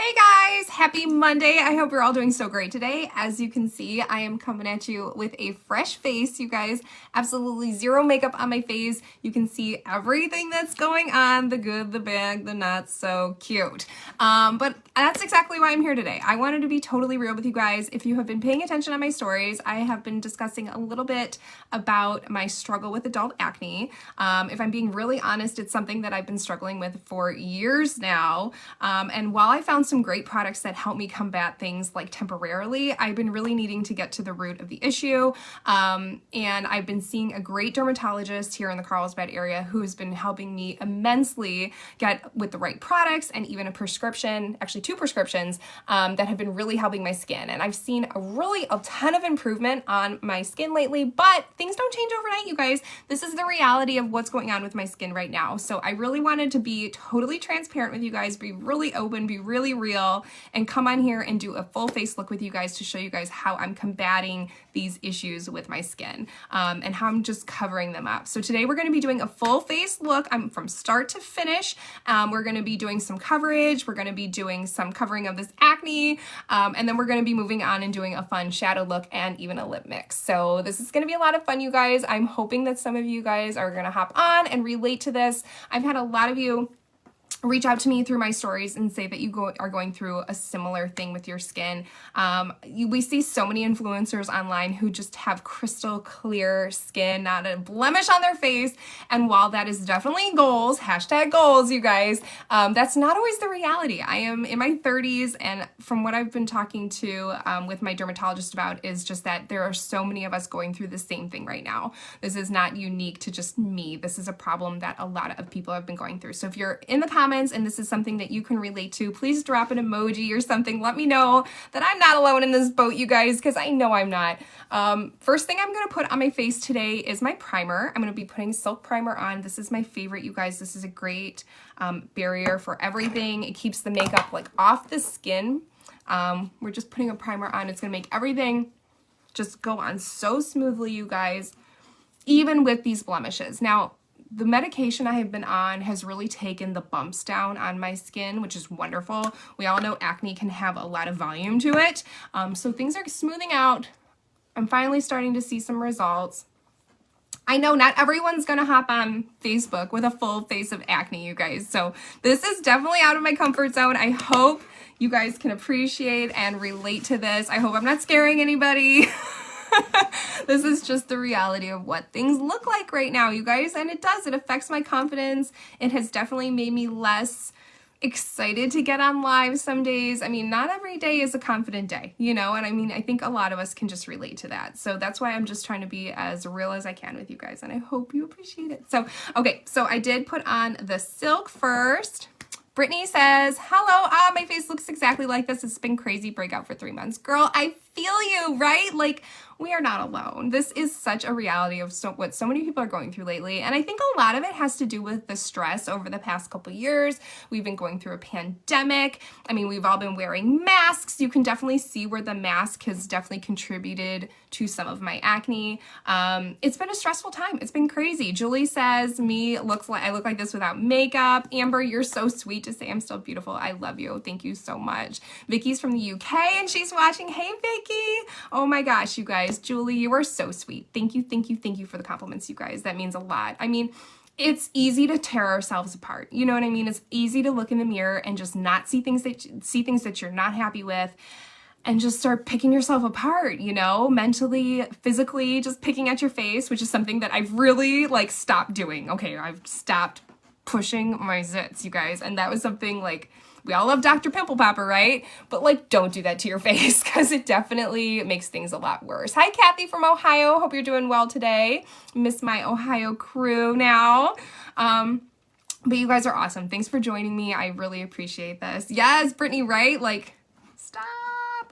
Hey guys, happy Monday. I hope you're all doing so great today. As you can see, I am coming at you with a fresh face, you guys. Absolutely zero makeup on my face. You can see everything that's going on, the good, the bad, the not so cute. But that's exactly why I'm here today. I wanted to be totally real with you guys. If you have been paying attention on my stories, I have been discussing a little bit about my struggle with adult acne. If I'm being really honest, it's something that I've been struggling with for years now. And while I found some great products that help me combat things like temporarily, I've been really needing to get to the root of the issue. And I've been seeing a great dermatologist here in the Carlsbad area who's been helping me immensely get with the right products and even a prescription, actually 2 prescriptions, that have been really helping my skin. And I've seen a ton of improvement on my skin lately, but things don't change overnight, you guys. This is the reality of what's going on with my skin right now. So I really wanted to be totally transparent with you guys, be really open, be really real, and come on here and do a full face look with you guys to show you guys how I'm combating these issues with my skin, and how I'm just covering them up. So today we're going to be doing a full face look. I'm from start to finish. We're going to be doing some coverage. We're going to be doing some covering of this acne, and then we're going to be moving on and doing a fun shadow look and even a lip mix. So this is going to be a lot of fun, you guys. I'm hoping that some of you guys are going to hop on and relate to this. I've had a lot of you reach out to me through my stories and say that you are going through a similar thing with your skin. We see so many influencers online who just have crystal clear skin, not a blemish on their face. And while that is definitely goals, hashtag goals, you guys, that's not always the reality. I am in my 30s, and from what I've been talking to with my dermatologist about is just that there are so many of us going through the same thing right now. This is not unique to just me. This is a problem that a lot of people have been going through. So if you're in the comments and this is something that you can relate to, please drop an emoji or something. Let me know that I'm not alone in this boat, you guys, because I know I'm not. First thing I'm going to put on my face today is my primer. I'm going to be putting Silk Primer on. This is my favorite, you guys. This is a great barrier for everything. It keeps the makeup like off the skin. We're just putting a primer on. It's going to make everything just go on so smoothly, you guys, even with these blemishes. Now, the medication I have been on has really taken the bumps down on my skin, which is wonderful. We all know acne can have a lot of volume to it. So things are smoothing out. I'm finally starting to see some results. I know not everyone's gonna hop on Facebook with a full face of acne, you guys. So this is definitely out of my comfort zone. I hope you guys can appreciate and relate to this. I hope I'm not scaring anybody. This is just the reality of what things look like right now, you guys, and it does. It affects my confidence. It has definitely made me less excited to get on live some days. I mean, not every day is a confident day, you know, and I mean, I think a lot of us can just relate to that. So that's why I'm just trying to be as real as I can with you guys, and I hope you appreciate it. So, okay, so I did put on the Silk first. Brittany says, hello, my face looks exactly like this. It's been crazy breakout for 3 months. Girl, I feel you, right? Like, we are not alone. This is such a reality of what so many people are going through lately. And I think a lot of it has to do with the stress over the past couple years. We've been going through a pandemic. I mean, we've all been wearing masks. You can definitely see where the mask has definitely contributed to some of my acne. It's been a stressful time. It's been crazy. Julie says, I look like this without makeup. Amber, you're so sweet to say I'm still beautiful. I love you. Thank you so much. Vicky's from the UK and she's watching. Hey, Vicky. Oh my gosh, you guys. Julie, you are so sweet. Thank you, thank you, thank you for the compliments, you guys. That means a lot. I mean, it's easy to tear ourselves apart. You know what I mean? It's easy to look in the mirror and just not see things that you're not happy with, and just start picking yourself apart, you know, mentally, physically, just picking at your face, which is something that I've really like stopped doing. Okay, I've stopped pushing my zits, you guys, and that was something like, we all love Dr. Pimple Popper, right? But like, don't do that to your face because it definitely makes things a lot worse. Hi, Kathy from Ohio. Hope you're doing well today. Miss my Ohio crew now. But you guys are awesome. Thanks for joining me. I really appreciate this. Yes, Brittany, right? Like, stop,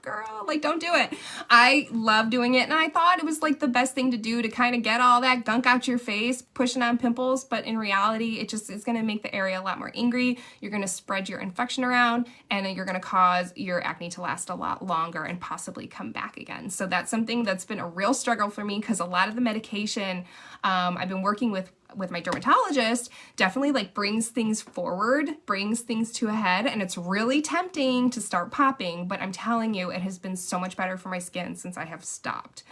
girl. Like, don't do it. I love doing it, and I thought it was like the best thing to do to kind of get all that gunk out your face, pushing on pimples, but in reality, it just is going to make the area a lot more angry. You're going to spread your infection around, and then you're going to cause your acne to last a lot longer and possibly come back again. So that's something that's been a real struggle for me because a lot of the medication I've been working with with my dermatologist definitely like brings things forward, brings things to a head, and it's really tempting to start popping, but I'm telling you, it has been so much better for my skin since I have stopped.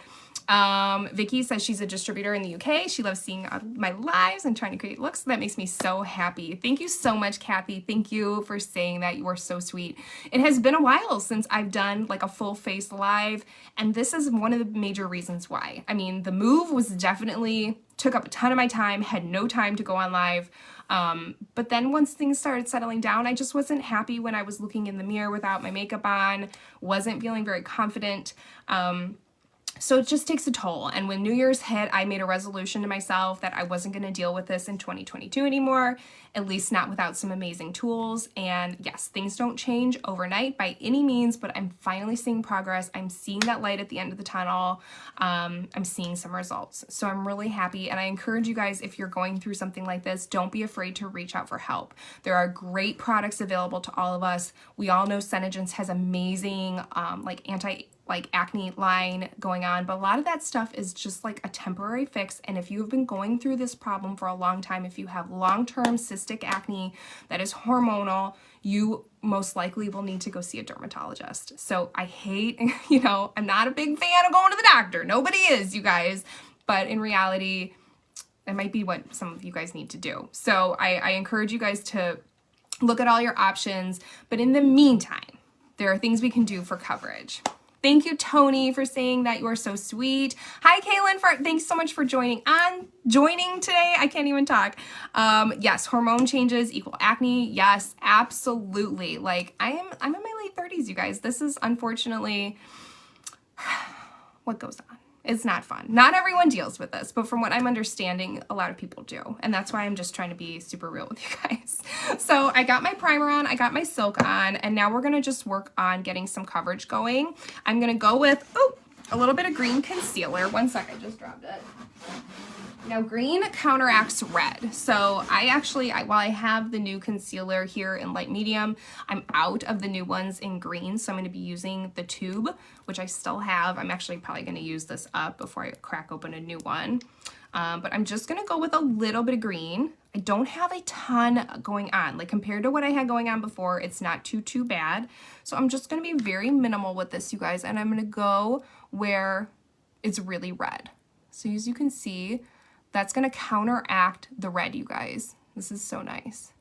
Vicky says she's a distributor in the UK. She loves seeing my lives and trying to create looks. So that makes me so happy. Thank you so much, Kathy. Thank you for saying that. You are so sweet. It has been a while since I've done like a full face live, and this is one of the major reasons why. I mean, the move was definitely took up a ton of my time, had no time to go on live. But then once things started settling down, I just wasn't happy when I was looking in the mirror without my makeup on, wasn't feeling very confident. So it just takes a toll. And when New Year's hit, I made a resolution to myself that I wasn't going to deal with this in 2022 anymore, at least not without some amazing tools. And yes, things don't change overnight by any means, but I'm finally seeing progress. I'm seeing that light at the end of the tunnel. I'm seeing some results. So I'm really happy. And I encourage you guys, if you're going through something like this, don't be afraid to reach out for help. There are great products available to all of us. We all know Senegence has amazing like acne line going on, but a lot of that stuff is just like a temporary fix. And if you've been going through this problem for a long time, if you have long-term cystic acne that is hormonal, you most likely will need to go see a dermatologist. So I hate, you know, I'm not a big fan of going to the doctor. Nobody is, you guys. But in reality, it might be what some of you guys need to do. So I encourage you guys to look at all your options. But in the meantime, there are things we can do for coverage. Thank you, Tony, for saying that. You are so sweet. Hi, Kaylin. Thanks so much for joining today. I can't even talk. Yes, hormone changes equal acne. Yes, absolutely. Like I'm in my late 30s, you guys. This is unfortunately what goes on. It's not fun. Not everyone deals with this, but from what I'm understanding, a lot of people do. And that's why I'm just trying to be super real with you guys. So I got my primer on, I got my silk on, and now we're gonna just work on getting some coverage going. I'm gonna go with, a little bit of green concealer. One sec, I just dropped it. Now green counteracts red. So while I have the new concealer here in light medium, I'm out of the new ones in green. So I'm gonna be using the tube, which I still have. I'm actually probably gonna use this up before I crack open a new one. But I'm just gonna go with a little bit of green. I don't have a ton going on. Like compared to what I had going on before, it's not too bad. So I'm just gonna be very minimal with this, you guys. And I'm gonna go where it's really red. So as you can see, that's gonna counteract the red, you guys. This is so nice.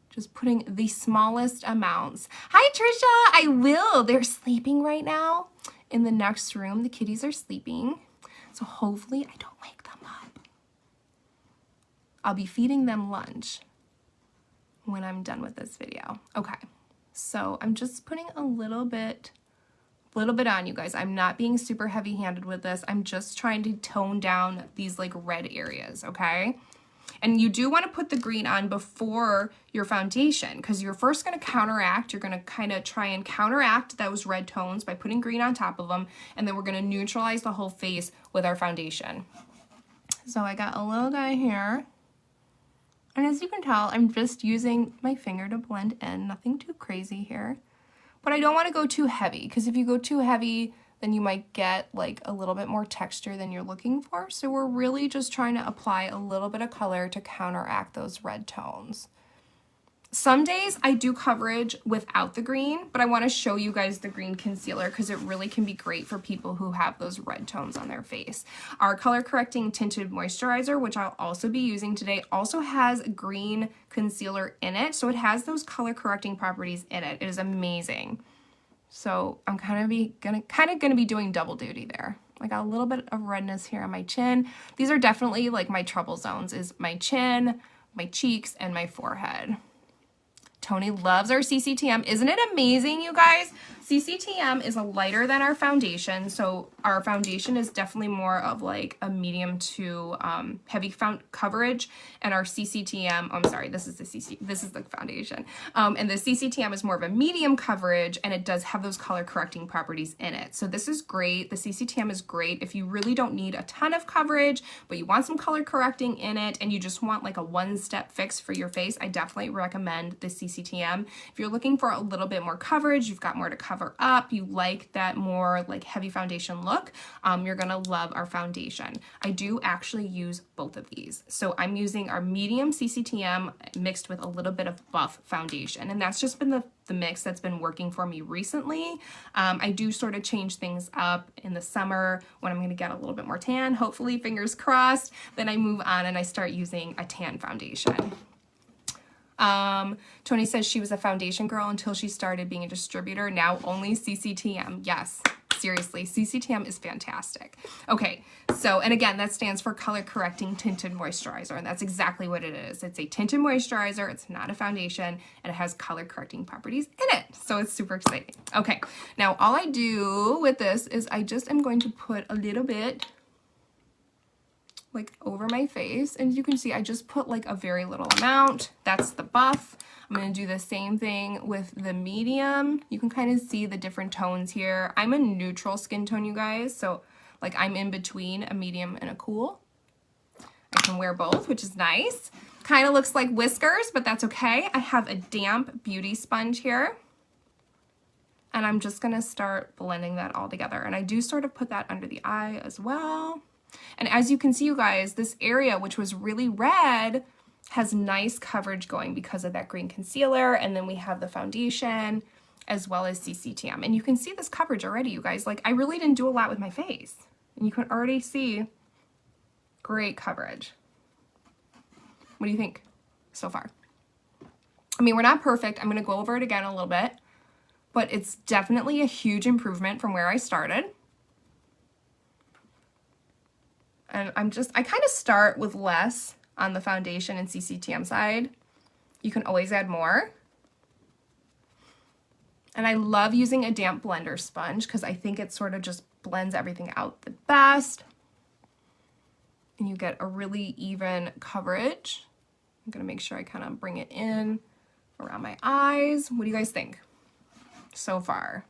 Just putting the smallest amounts. Hi, Trisha, I will. They're sleeping right now in the next room. The kitties are sleeping. So hopefully I don't wake them up. I'll be feeding them lunch when I'm done with this video. Okay, so I'm just putting a little bit on, you guys. I'm not being super heavy-handed with this. I'm just trying to tone down these like red areas, okay? And you do want to put the green on before your foundation because you're first going to counteract. You're going to kind of try and counteract those red tones by putting green on top of them, and then we're going to neutralize the whole face with our foundation. So I got a little guy here. And as you can tell, I'm just using my finger to blend in. Nothing too crazy here. But I don't want to go too heavy because if you go too heavy, then you might get like a little bit more texture than you're looking for. So we're really just trying to apply a little bit of color to counteract those red tones. Some days I do coverage without the green, but I want to show you guys the green concealer because it really can be great for people who have those red tones on their face. Our color correcting tinted moisturizer, which I'll also be using today, also has green concealer in it. So it has those color correcting properties in it. It is amazing. So I'm kind of gonna be doing double duty there. I got a little bit of redness here on my chin. These are definitely like my trouble zones, is my chin, my cheeks, and my forehead. Tony loves our CCTM. Isn't it amazing, you guys? CCTM is a lighter than our foundation, so our foundation is definitely more of like a medium to heavy coverage, and our CCTM, I'm sorry, this is the foundation, and the CCTM is more of a medium coverage, and it does have those color correcting properties in it. So this is great. The CCTM is great if you really don't need a ton of coverage, but you want some color correcting in it, and you just want like a one-step fix for your face. I definitely recommend the CCTM. If you're looking for a little bit more coverage, you've got more to cover cover up, you like that more like heavy foundation look, you're gonna love our foundation. I do actually use both of these. So I'm using our medium CCTM mixed with a little bit of buff foundation, and that's just been the mix that's been working for me recently. I do sort of change things up in the summer when I'm going to get a little bit more tan, hopefully, fingers crossed. Then I move on and I start using a tan foundation. Tony says she was a foundation girl until she started being a distributor. Now only CCTM. Yes, seriously, CCTM is fantastic. Okay, so, and again, that stands for color correcting tinted moisturizer, and that's exactly what it is. It's a tinted moisturizer, it's not a foundation, and it has color correcting properties in it. So it's super exciting. Okay, now all I do with this is I just am going to put a little bit like over my face, and you can see I just put like a very little amount. That's the buff. I'm going to do the same thing with the medium. You can kind of see the different tones here. I'm a neutral skin tone, you guys, so like I'm in between a medium and a cool. I can wear both, which is nice. Kind of looks like whiskers, but that's okay. I have a damp beauty sponge here, and I'm just going to start blending that all together, and I do sort of put that under the eye as well. And as you can see, you guys, this area, which was really red, has nice coverage going because of that green concealer. And then we have the foundation as well as CCTM. And you can see this coverage already, you guys. Like, I really didn't do a lot with my face. And you can already see great coverage. What do you think so far? I mean, we're not perfect. I'm going to go over it again a little bit. But it's definitely a huge improvement from where I started. And I kind of start with less on the foundation and CCTM side. You can always add more. And I love using a damp blender sponge because I think it sort of just blends everything out the best. And you get a really even coverage. I'm going to make sure I kind of bring it in around my eyes. What do you guys think so far?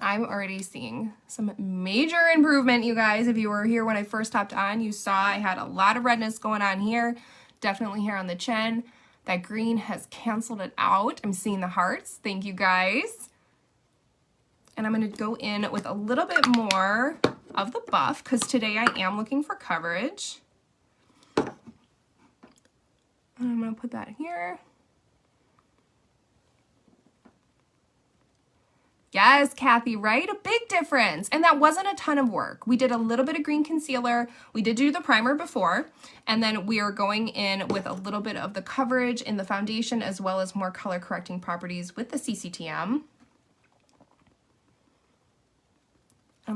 I'm already seeing some major improvement, you guys. If you were here when I first hopped on, you saw I had a lot of redness going on here, definitely here on the chin. That green has canceled it out. I'm seeing the hearts. Thank you, guys. And I'm going to go in with a little bit more of the buff because today I am looking for coverage. And I'm going to put that here. Yes, Kathy, right? A big difference. And that wasn't a ton of work. We did a little bit of green concealer. We did do the primer before. And then we are going in with a little bit of the coverage in the foundation as well as more color correcting properties with the CCTM.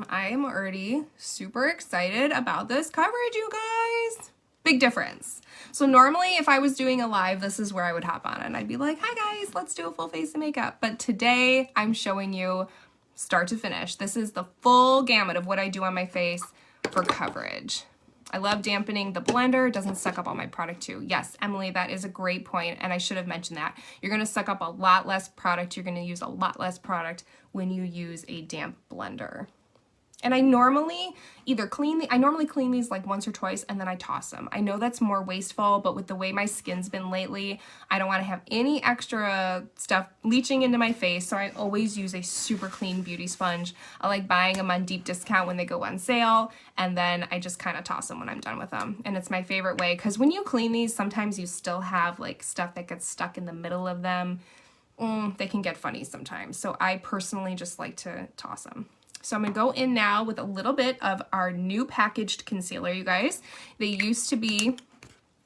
I am already super excited about this coverage, you guys. Big difference. So normally if I was doing a live, this is where I would hop on and I'd be like, hi guys, let's do a full face of makeup. But today I'm showing you start to finish. This is the full gamut of what I do on my face for coverage. I love dampening the blender. It doesn't suck up all my product too. Yes, Emily, that is a great point, and I should have mentioned that. You're gonna suck up a lot less product. You're gonna use a lot less product when you use a damp blender. And I normally clean these like once or twice and then I toss them. I know that's more wasteful, but with the way my skin's been lately, I don't want to have any extra stuff leaching into my face. So I always use a super clean beauty sponge. I like buying them on deep discount when they go on sale. And then I just kind of toss them when I'm done with them. And it's my favorite way because when you clean these, sometimes you still have like stuff that gets stuck in the middle of them. They can get funny sometimes. So I personally just like to toss them. So I'm going to go in now with a little bit of our new packaged concealer, you guys. They used to be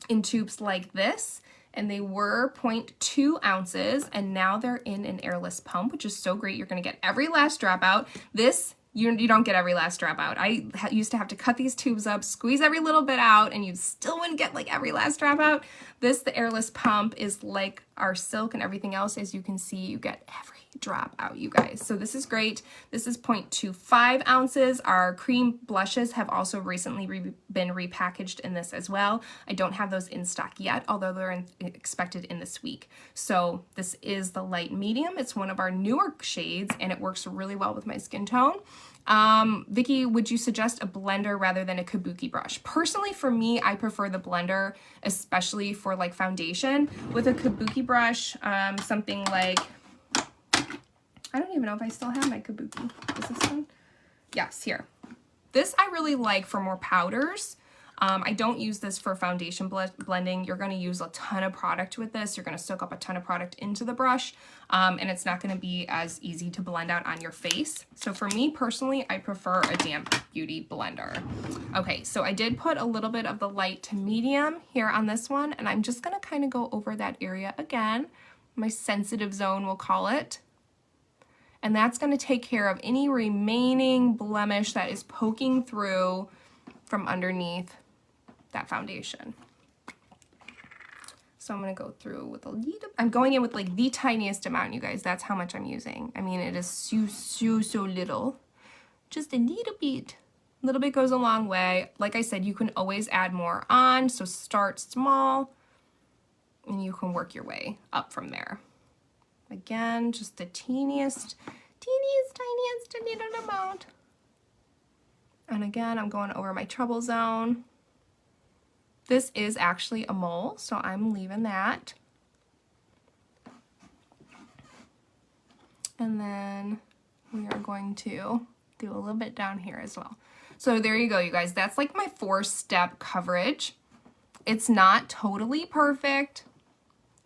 in tubes like this, and they were 0.2 ounces, and now they're in an airless pump, which is so great. You're going to get every last drop out. This, you don't get every last drop out. I used to have to cut these tubes up, squeeze every little bit out, and you still wouldn't get like every last drop out. This, the airless pump, is like our Silk and everything else. As you can see, you get every drop out, you guys. So this is great. This is 0.25 ounces. Our cream blushes have also recently been repackaged in this as well. I don't have those in stock yet, although they're expected in this week. So this is the light medium. It's one of our newer shades and it works really well with my skin tone. Vicky, would you suggest a blender rather than a kabuki brush? Personally, for me, I prefer the blender, especially for like foundation. With a kabuki brush, something like I don't even know if I still have my kabuki. Is this one? Yes, here. This I really like for more powders. I don't use this for foundation blending. You're going to use a ton of product with this. You're going to soak up a ton of product into the brush, and it's not going to be as easy to blend out on your face. So for me personally, I prefer a damp beauty blender. Okay, so I did put a little bit of the light to medium here on this one, and I'm just going to kind of go over that area again. My sensitive zone, we'll call it. And that's going to take care of any remaining blemish that is poking through from underneath that foundation. So I'm going to go through with a little, I'm going in with like the tiniest amount, you guys. That's how much I'm using. I mean, it is so little. Just a little bit. A little bit goes a long way. Like I said, you can always add more on. So start small and you can work your way up from there. Again, just the tiniest little amount. And again, I'm going over my trouble zone. This is actually a mole, so I'm leaving that. And then we are going to do a little bit down here as well. So there you go, you guys. That's like my 4-step coverage. It's not totally perfect.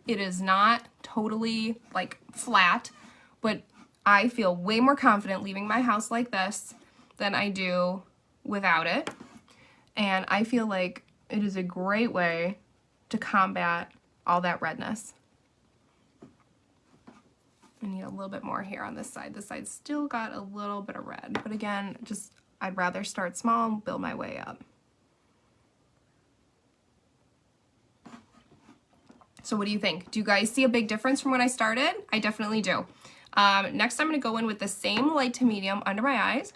It is not totally like flat, but I feel way more confident leaving my house like this than I do without it. And I feel like it is a great way to combat all that redness. I need a little bit more here on this side. This side's still got a little bit of red, but again, just I'd rather start small and build my way up. So what do you think? Do you guys see a big difference from when I started? I definitely do. Next, I'm going to go in with the same light to medium under my eyes.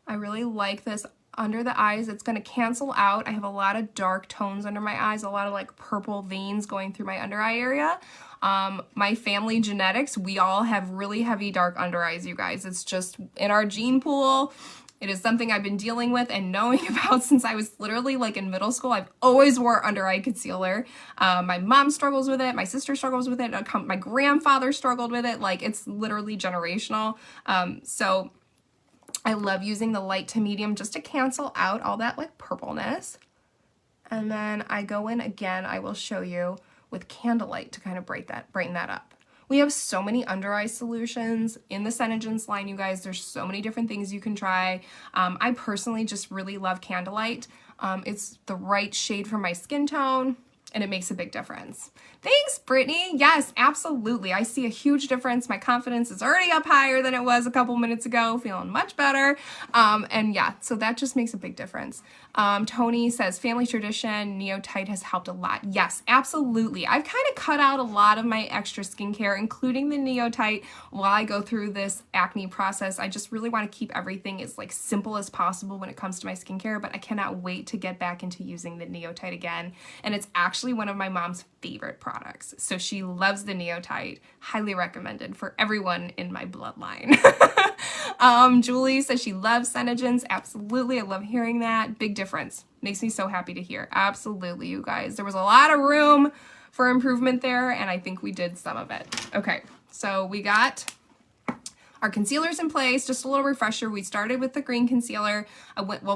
I really like this under the eyes. It's going to cancel out. I have a lot of dark tones under my eyes, a lot of like purple veins going through my under eye area. My family genetics, we all have really heavy dark under eyes, you guys. It's just in our gene pool. It is something I've been dealing with and knowing about since I was literally like in middle school. I've always wore under eye concealer. My mom struggles with it. My sister struggles with it. My grandfather struggled with it. Like it's literally generational. So I love using the light to medium just to cancel out all that like purpleness. And then I go in again, I will show you with candlelight to kind of brighten that up. We have so many under eye solutions in the Senegence line, you guys. There's so many different things you can try. I personally just really love candlelight. It's the right shade for my skin tone, and it makes a big difference. Thanks, Brittany. Yes, absolutely. I see a huge difference. My confidence is already up higher than it was a couple minutes ago, feeling much better. And yeah, so that just makes a big difference. Tony says, family tradition, Neotite has helped a lot. Yes, absolutely. I've kind of cut out a lot of my extra skincare, including the Neotite, while I go through this acne process. I just really want to keep everything as like simple as possible when it comes to my skincare, but I cannot wait to get back into using the Neotite again. And it's actually one of my mom's favorite products. So she loves the Neotite. Highly recommended for everyone in my bloodline. Julie says she loves Senegence. Absolutely. I love hearing that. Big difference. Makes me so happy to hear. Absolutely, you guys. There was a lot of room for improvement there, and I think we did some of it. Okay, so we got our concealers in place. Just a little refresher. We started with the green concealer.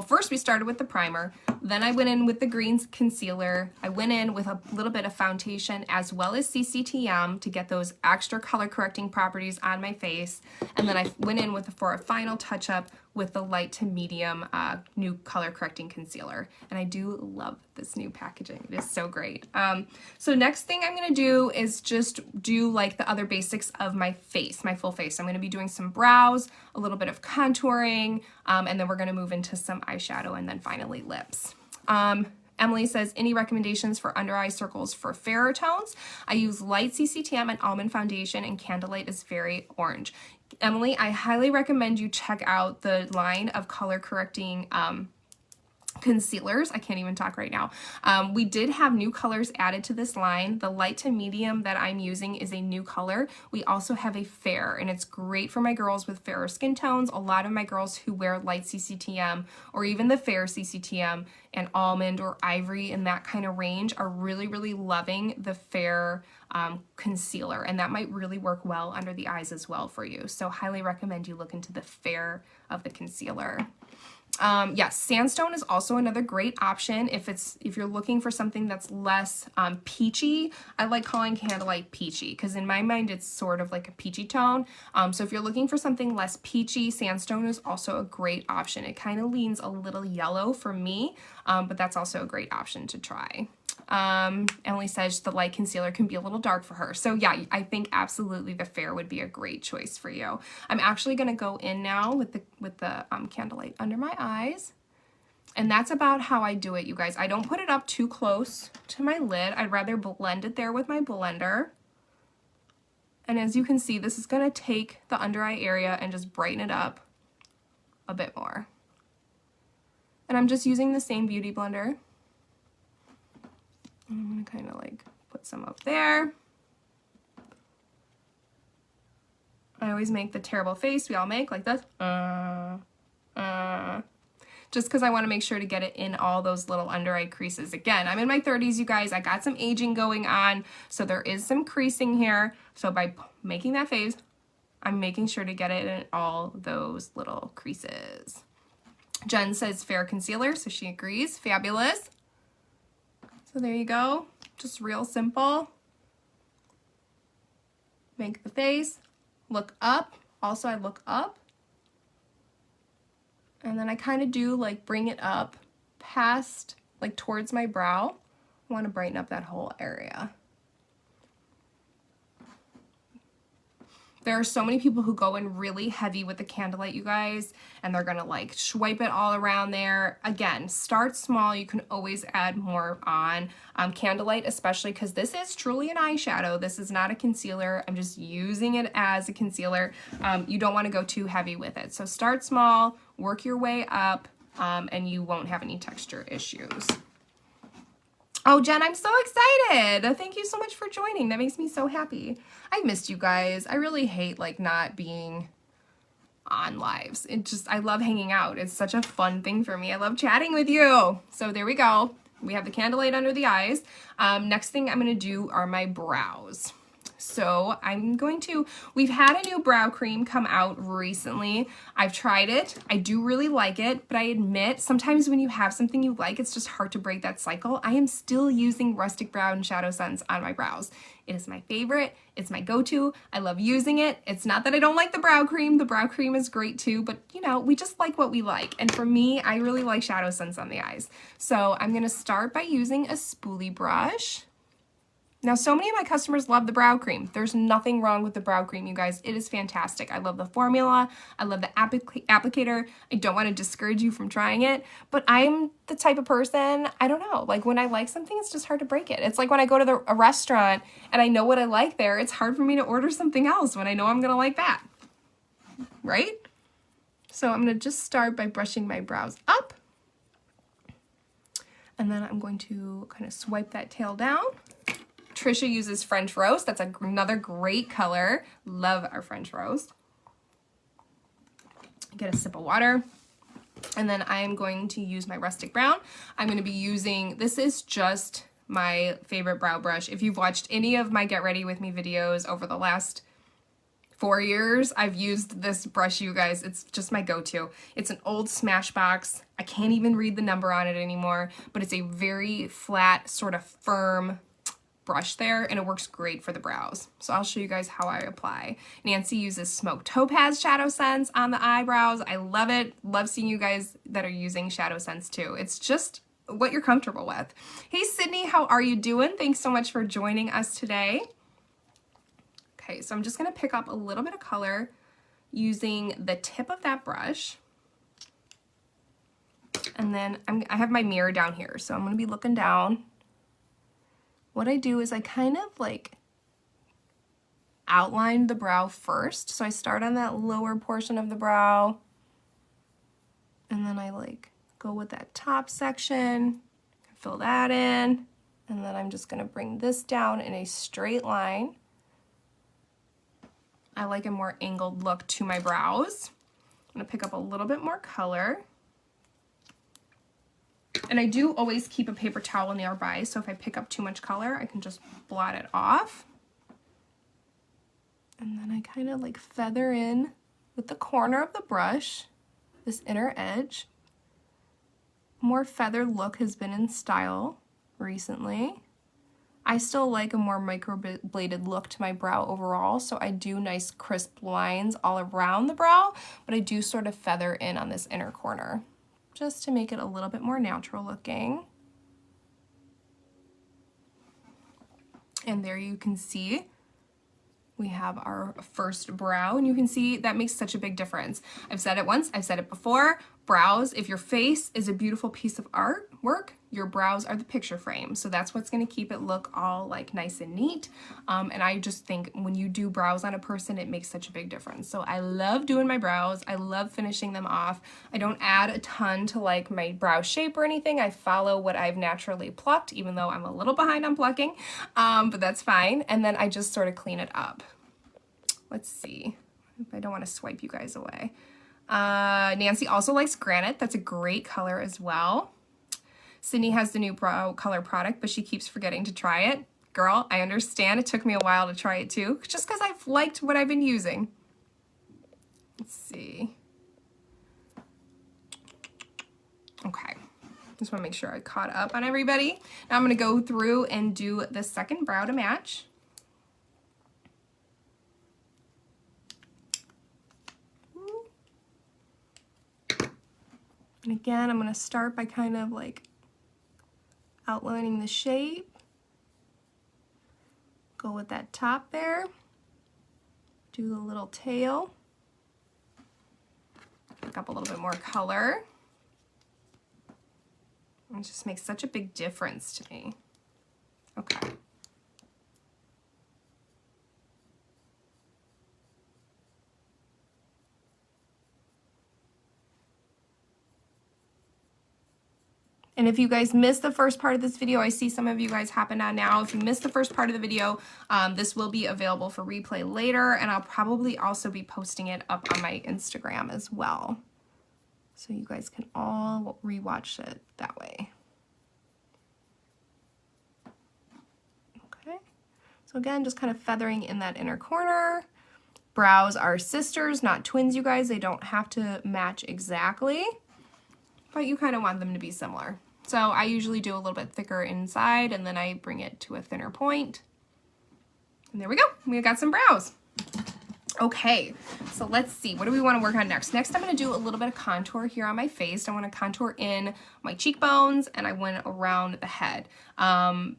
First we started with the primer. Then I went in with the green concealer. I went in with a little bit of foundation as well as CCTM to get those extra color correcting properties on my face. And then I went in for a final touch up with the light to medium new color correcting concealer. And I do love this new packaging. It is so great. So next thing I'm gonna do is just do like the other basics of my face, my full face. I'm gonna be doing some brows, a little bit of contouring, and then we're gonna move into some eyeshadow and then finally lips. Emily says, any recommendations for under eye circles for fairer tones? I use light CCTM and almond foundation, and candlelight is very orange. Emily, I highly recommend you check out the line of color correcting concealers. I can't even talk right now. We did have new colors added to this line. The light to medium that I'm using is a new color. We also have a fair, and it's great for my girls with fairer skin tones. A lot of my girls who wear light CCTM or even the fair CCTM and almond or ivory in that kind of range are really, really loving the fair concealer, and that might really work well under the eyes as well for you. So highly recommend you look into the fair of the concealer. Yes, sandstone is also another great option if you're looking for something that's less peachy. I like calling Candlelight peachy because in my mind it's sort of like a peachy tone. So if you're looking for something less peachy, sandstone is also a great option. It kind of leans a little yellow for me, but that's also a great option to try. Emily says the light concealer can be a little dark for her. So yeah, I think absolutely the fair would be a great choice for you. I'm actually going to go in now with the Candlelight under my eyes. And that's about how I do it, you guys. I don't put it up too close to my lid. I'd rather blend it there with my blender. And as you can see, this is going to take the under eye area and just brighten it up a bit more. And I'm just using the same beauty blender. I'm going to kind of like put some up there. I always make the terrible face we all make, like this. Just because I want to make sure to get it in all those little under eye creases. Again, I'm in my 30s, you guys. I got some aging going on, so there is some creasing here. So by making that face, I'm making sure to get it in all those little creases. Jen says fair concealer, so she agrees. Fabulous. So there you go, just real simple. Make the face, look up. Also, I look up. And then I kind of do like bring it up past, like towards my brow. I want to brighten up that whole area. There are so many people who go in really heavy with the Candlelight, you guys, and they're gonna like swipe it all around there. Again, start small. You can always add more on. Candlelight, especially because this is truly an eyeshadow. This is not a concealer. I'm just using it as a concealer. You don't want to go too heavy with it. So start small, work your way up, and you won't have any texture issues. Oh, Jen, I'm so excited. Thank you so much for joining. That makes me so happy. I missed you guys. I really hate like not being on lives. I love hanging out. It's such a fun thing for me. I love chatting with you. So there we go. We have the Candlelight under the eyes. Next thing I'm going to do are my brows. So we've had a new brow cream come out recently. I've tried it. I do really like it, but I admit sometimes when you have something you like, it's just hard to break that cycle. I am still using Rustic Brown Shadow Sense on my brows. It is my favorite. It's my go-to. I love using it. It's not that I don't like the brow cream. The brow cream is great too, but you know, we just like what we like. And for me, I really like Shadow Sense on the eyes. So I'm going to start by using a spoolie brush. Now, so many of my customers love the brow cream. There's nothing wrong with the brow cream, you guys. It is fantastic. I love the formula. I love the applicator. I don't want to discourage you from trying it, but I'm the type of person, I don't know, like when I like something, it's just hard to break it. It's like when I go to a restaurant and I know what I like there, it's hard for me to order something else when I know I'm going to like that, right? So I'm going to just start by brushing my brows up. And then I'm going to kind of swipe that tail down. Trisha uses French Roast. That's another great color. Love our French Roast. Get a sip of water. And then I'm going to use my Rustic Brown. I'm going to be using, this is just my favorite brow brush. If you've watched any of my Get Ready With Me videos over the last 4 years, I've used this brush, you guys. It's just my go-to. It's an old Smashbox. I can't even read the number on it anymore, but it's a very flat, sort of firm brush there, and it works great for the brows. So I'll show you guys how I apply. Nancy uses Smoke Topaz Shadow Sense on the eyebrows. I love it. Love seeing you guys that are using Shadow Sense too. It's just what you're comfortable with. Hey Sydney, how are you doing? Thanks so much for joining us today. Okay, so I'm just gonna pick up a little bit of color using the tip of that brush. And then I have my mirror down here, so I'm gonna be looking down. What I do is I kind of like outline the brow first. So I start on that lower portion of the brow, and then I like go with that top section, fill that in, and then I'm just gonna bring this down in a straight line. I like a more angled look to my brows. I'm gonna pick up a little bit more color. And I do always keep a paper towel nearby, so if I pick up too much color, I can just blot it off. And then I kind of like feather in with the corner of the brush, this inner edge. More feather look has been in style recently. I still like a more microbladed look to my brow overall, so I do nice crisp lines all around the brow, but I do sort of feather in on this inner corner, just to make it a little bit more natural looking. And there you can see we have our first brow, and you can see that makes such a big difference. I've said it once, I've said it before, brows, if your face is a beautiful piece of artwork, your brows are the picture frame. So that's what's gonna keep it look all like nice and neat. And I just think when you do brows on a person, it makes such a big difference. So I love doing my brows. I love finishing them off. I don't add a ton to like my brow shape or anything. I follow what I've naturally plucked, even though I'm a little behind on plucking, but that's fine. And then I just sort of clean it up. Let's see if I don't want to swipe you guys away. Nancy also likes granite. That's a great color as well. Sydney has the new brow color product, but she keeps forgetting to try it. Girl, I understand. It took me a while to try it too, just because I've liked what I've been using. Let's see. Okay. Just want to make sure I caught up on everybody. Now I'm going to go through and do the second brow to match. And again, I'm going to start by kind of like outlining the shape. Go with that top there. Do the little tail. Pick up a little bit more color. It just makes such a big difference to me. Okay. And if you guys missed the first part of this video, I see some of you guys hopping on now. If you missed the first part of the video, this will be available for replay later, and I'll probably also be posting it up on my Instagram as well. So you guys can all rewatch it that way. Okay, so again, just kind of feathering in that inner corner. Brows are sisters, not twins, you guys. They don't have to match exactly, but you kind of want them to be similar. So I usually do a little bit thicker inside, and then I bring it to a thinner point. And there we go. We got some brows. Okay, so let's see. What do we want to work on next? Next, I'm going to do a little bit of contour here on my face. I want to contour in my cheekbones, and I went around the head.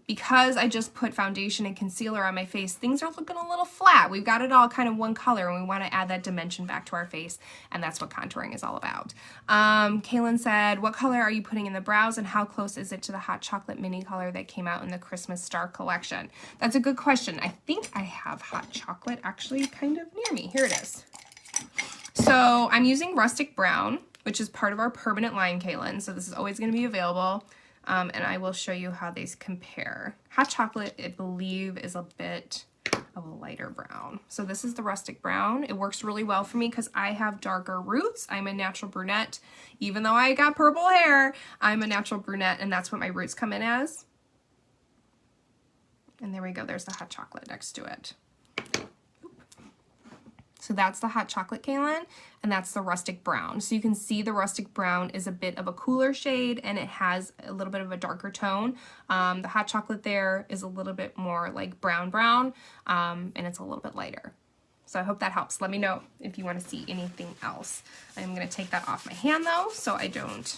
Because I just put foundation and concealer on my face, things are looking a little flat. We've got it all kind of one color, and we want to add that dimension back to our face, and that's what contouring is all about. Kaylin said, what color are you putting in the brows, and how close is it to the hot chocolate mini color that came out in the Christmas Star collection? That's a good question. I think I have hot chocolate actually kind of near me. Here it is. So I'm using rustic brown, which is part of our permanent line, Kaylin. So this is always going to be available. And I will show you how these compare. Hot chocolate, I believe, is a bit of a lighter brown. So this is the rustic brown. It works really well for me because I have darker roots. I'm a natural brunette. Even though I got purple hair, I'm a natural brunette, and that's what my roots come in as. And there we go. There's the hot chocolate next to it. So that's the hot chocolate, Kaylin, and that's the rustic brown. So you can see the rustic brown is a bit of a cooler shade, and it has a little bit of a darker tone. The hot chocolate there is a little bit more like brown, and it's a little bit lighter. So I hope that helps. Let me know if you want to see anything else. I'm going to take that off my hand, though, so I don't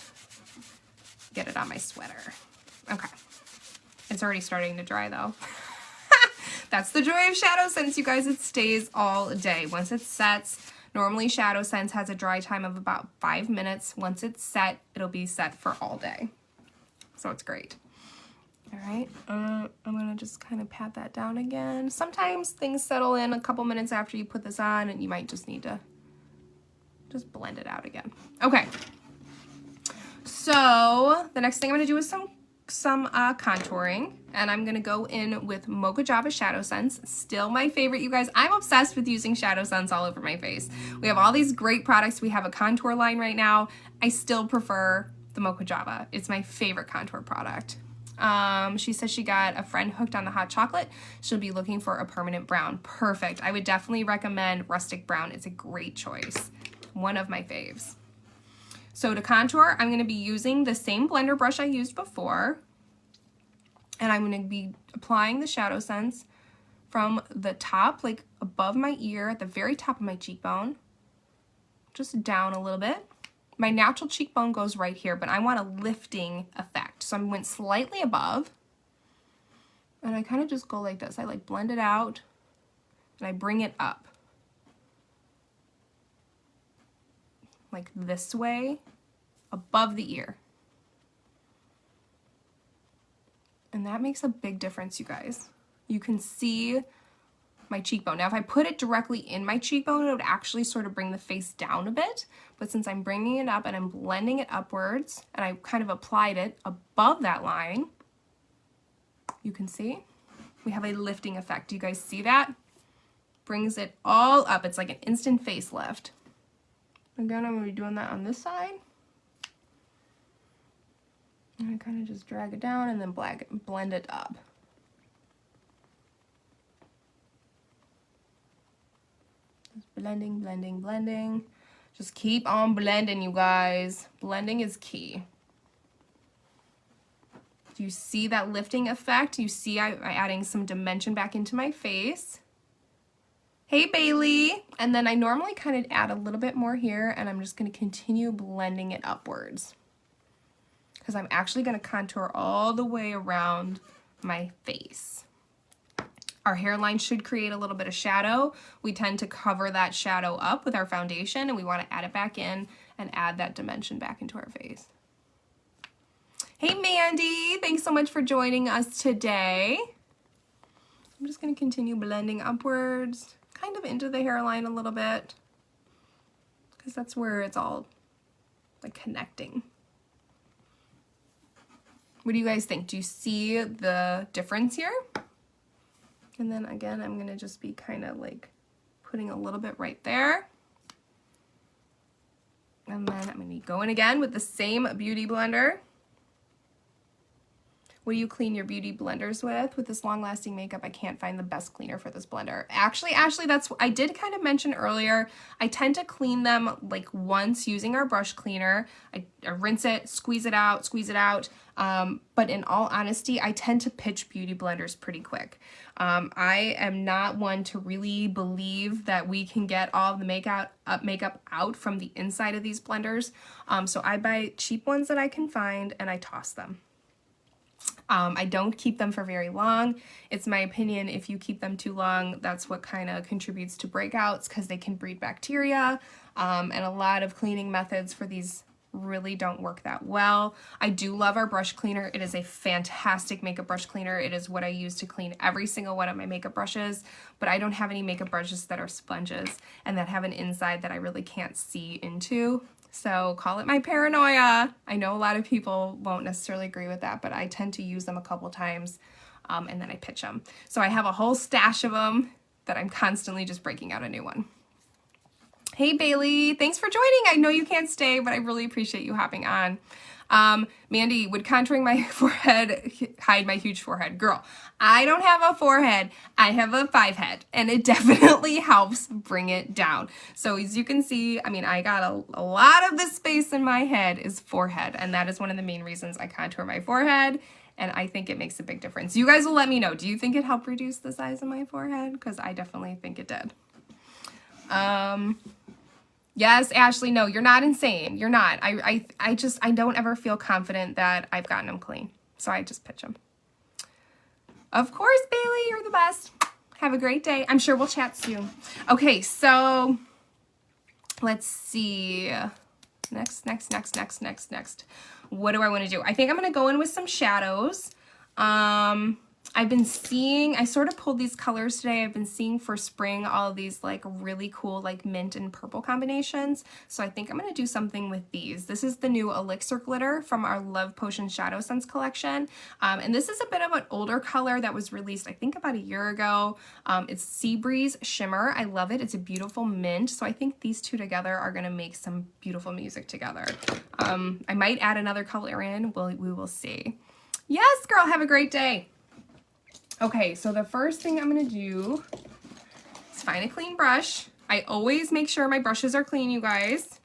get it on my sweater. Okay. It's already starting to dry, though. That's the joy of Shadow Sense, you guys. It stays all day. Once it sets, normally Shadow Sense has a dry time of about 5 minutes. Once it's set, it'll be set for all day. So it's great. All right, I'm gonna just kind of pat that down again. Sometimes things settle in a couple minutes after you put this on, and you might just need to just blend it out again. Okay. So the next thing I'm going to do is some contouring, and I'm going to go in with Mocha Java Shadow Scents. Still my favorite, you guys. I'm obsessed with using shadow scents all over my face. We have all these great products. We have a contour line right now. I still prefer the Mocha Java. It's my favorite contour product. She says she got a friend hooked on the hot chocolate. She'll be looking for a permanent brown. Perfect. I would definitely recommend Rustic Brown. It's a great choice. One of my faves. So to contour, I'm going to be using the same blender brush I used before. And I'm going to be applying the shadow scents from the top, like above my ear, at the very top of my cheekbone. Just down a little bit. My natural cheekbone goes right here, but I want a lifting effect. So I went slightly above. And I kind of just go like this. I like blend it out and I bring it up. Like this way, above the ear. And that makes a big difference, you guys. You can see my cheekbone. Now, if I put it directly in my cheekbone, it would actually sort of bring the face down a bit. But since I'm bringing it up and I'm blending it upwards, and I kind of applied it above that line, you can see we have a lifting effect. Do you guys see that? Brings it all up. It's like an instant facelift. Again, I'm going to be doing that on this side. And I kind of just drag it down and then blend it up. Just blending, blending, blending. Just keep on blending, you guys. Blending is key. Do you see that lifting effect? You see I'm adding some dimension back into my face. Hey, Bailey. And then I normally kind of add a little bit more here, and I'm just going to continue blending it upwards. Because I'm actually going to contour all the way around my face. Our hairline should create a little bit of shadow. We tend to cover that shadow up with our foundation, and we want to add it back in and add that dimension back into our face. Hey, Mandy. Thanks so much for joining us today. I'm just going to continue blending upwards, kind of into the hairline a little bit, because that's where it's all like connecting. What do you guys think? Do you see the difference here? And then again, I'm gonna just be kind of like putting a little bit right there. And then I'm gonna be going again with the same beauty blender. What do you clean your beauty blenders with? With this long-lasting makeup, I can't find the best cleaner for this blender. Actually, Ashley, that's I did kind of mention earlier. I tend to clean them like once using our brush cleaner. I rinse it, squeeze it out, squeeze it out. But in all honesty, I tend to pitch beauty blenders pretty quick. I am not one to really believe that we can get all of the makeup out from the inside of these blenders. So I buy cheap ones that I can find and I toss them. I don't keep them for very long. It's my opinion, if you keep them too long, that's what kind of contributes to breakouts, because they can breed bacteria, and a lot of cleaning methods for these really don't work that well. I do love our brush cleaner. It is a fantastic makeup brush cleaner. It is what I use to clean every single one of my makeup brushes, but I don't have any makeup brushes that are sponges and that have an inside that I really can't see into. So call it my paranoia. I know a lot of people won't necessarily agree with that, but I tend to use them a couple times and then I pitch them. So I have a whole stash of them that I'm constantly just breaking out a new one. Hey, Bailey, thanks for joining. I know you can't stay, but I really appreciate you hopping on. Mandy, would contouring my forehead hide my huge forehead? Girl, I don't have a forehead. I have a 5 head, and it definitely helps bring it down. So as you can see, I mean, I got a lot of the space in my head is forehead, and that is one of the main reasons I contour my forehead, and I think it makes a big difference. You guys will let me know. Do you think it helped reduce the size of my forehead? Because I definitely think it did. Yes, Ashley, no, you're not insane. You're not. I don't ever feel confident that I've gotten them clean. So I just pitch them. Of course, Bailey, you're the best. Have a great day. I'm sure we'll chat soon. Okay, so let's see. Next. What do I want to do? I think I'm going to go in with some shadows. I sort of pulled these colors today. I've been seeing for spring all of these like really cool like mint and purple combinations. So I think I'm going to do something with these. This is the new Elixir glitter from our Love Potion Shadow Sense collection. And this is a bit of an older color that was released I think about a year ago. It's Sea Breeze Shimmer. I love it. It's a beautiful mint. So I think these two together are going to make some beautiful music together. I might add another color in. We will see. Yes, girl, have a great day. Okay, so the first thing I'm going to do is find a clean brush. I always make sure my brushes are clean, you guys.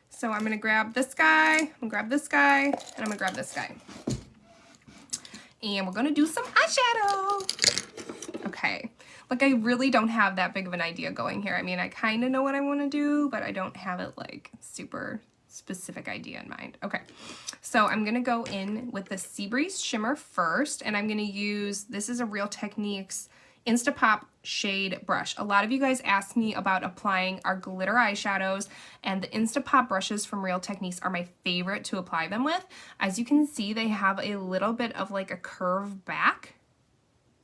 So I'm going to grab this guy, I'm going to grab this guy, and I'm going to grab this guy. And we're going to do some eyeshadow. Okay, like I really don't have that big of an idea going here. I mean, I kind of know what I want to do, but I don't have it like super specific idea in mind. Okay, so I'm gonna go in with the Sea Breeze Shimmer first, and I'm gonna use, this is a Real Techniques Instapop shade brush. A lot of you guys asked me about applying our glitter eyeshadows, and the Instapop brushes from Real Techniques are my favorite to apply them with. As you can see, they have a little bit of like a curve back,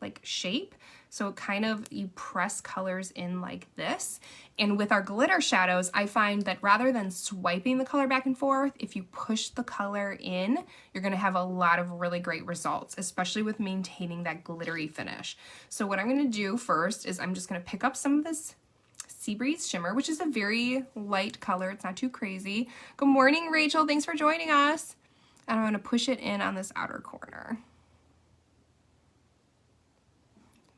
like shape. So kind of you press colors in like this. And with our glitter shadows, I find that rather than swiping the color back and forth, if you push the color in, you're gonna have a lot of really great results, especially with maintaining that glittery finish. So what I'm gonna do first is I'm just gonna pick up some of this Sea Breeze Shimmer, which is a very light color. It's not too crazy. Good morning, Rachel. Thanks for joining us. And I'm gonna push it in on this outer corner.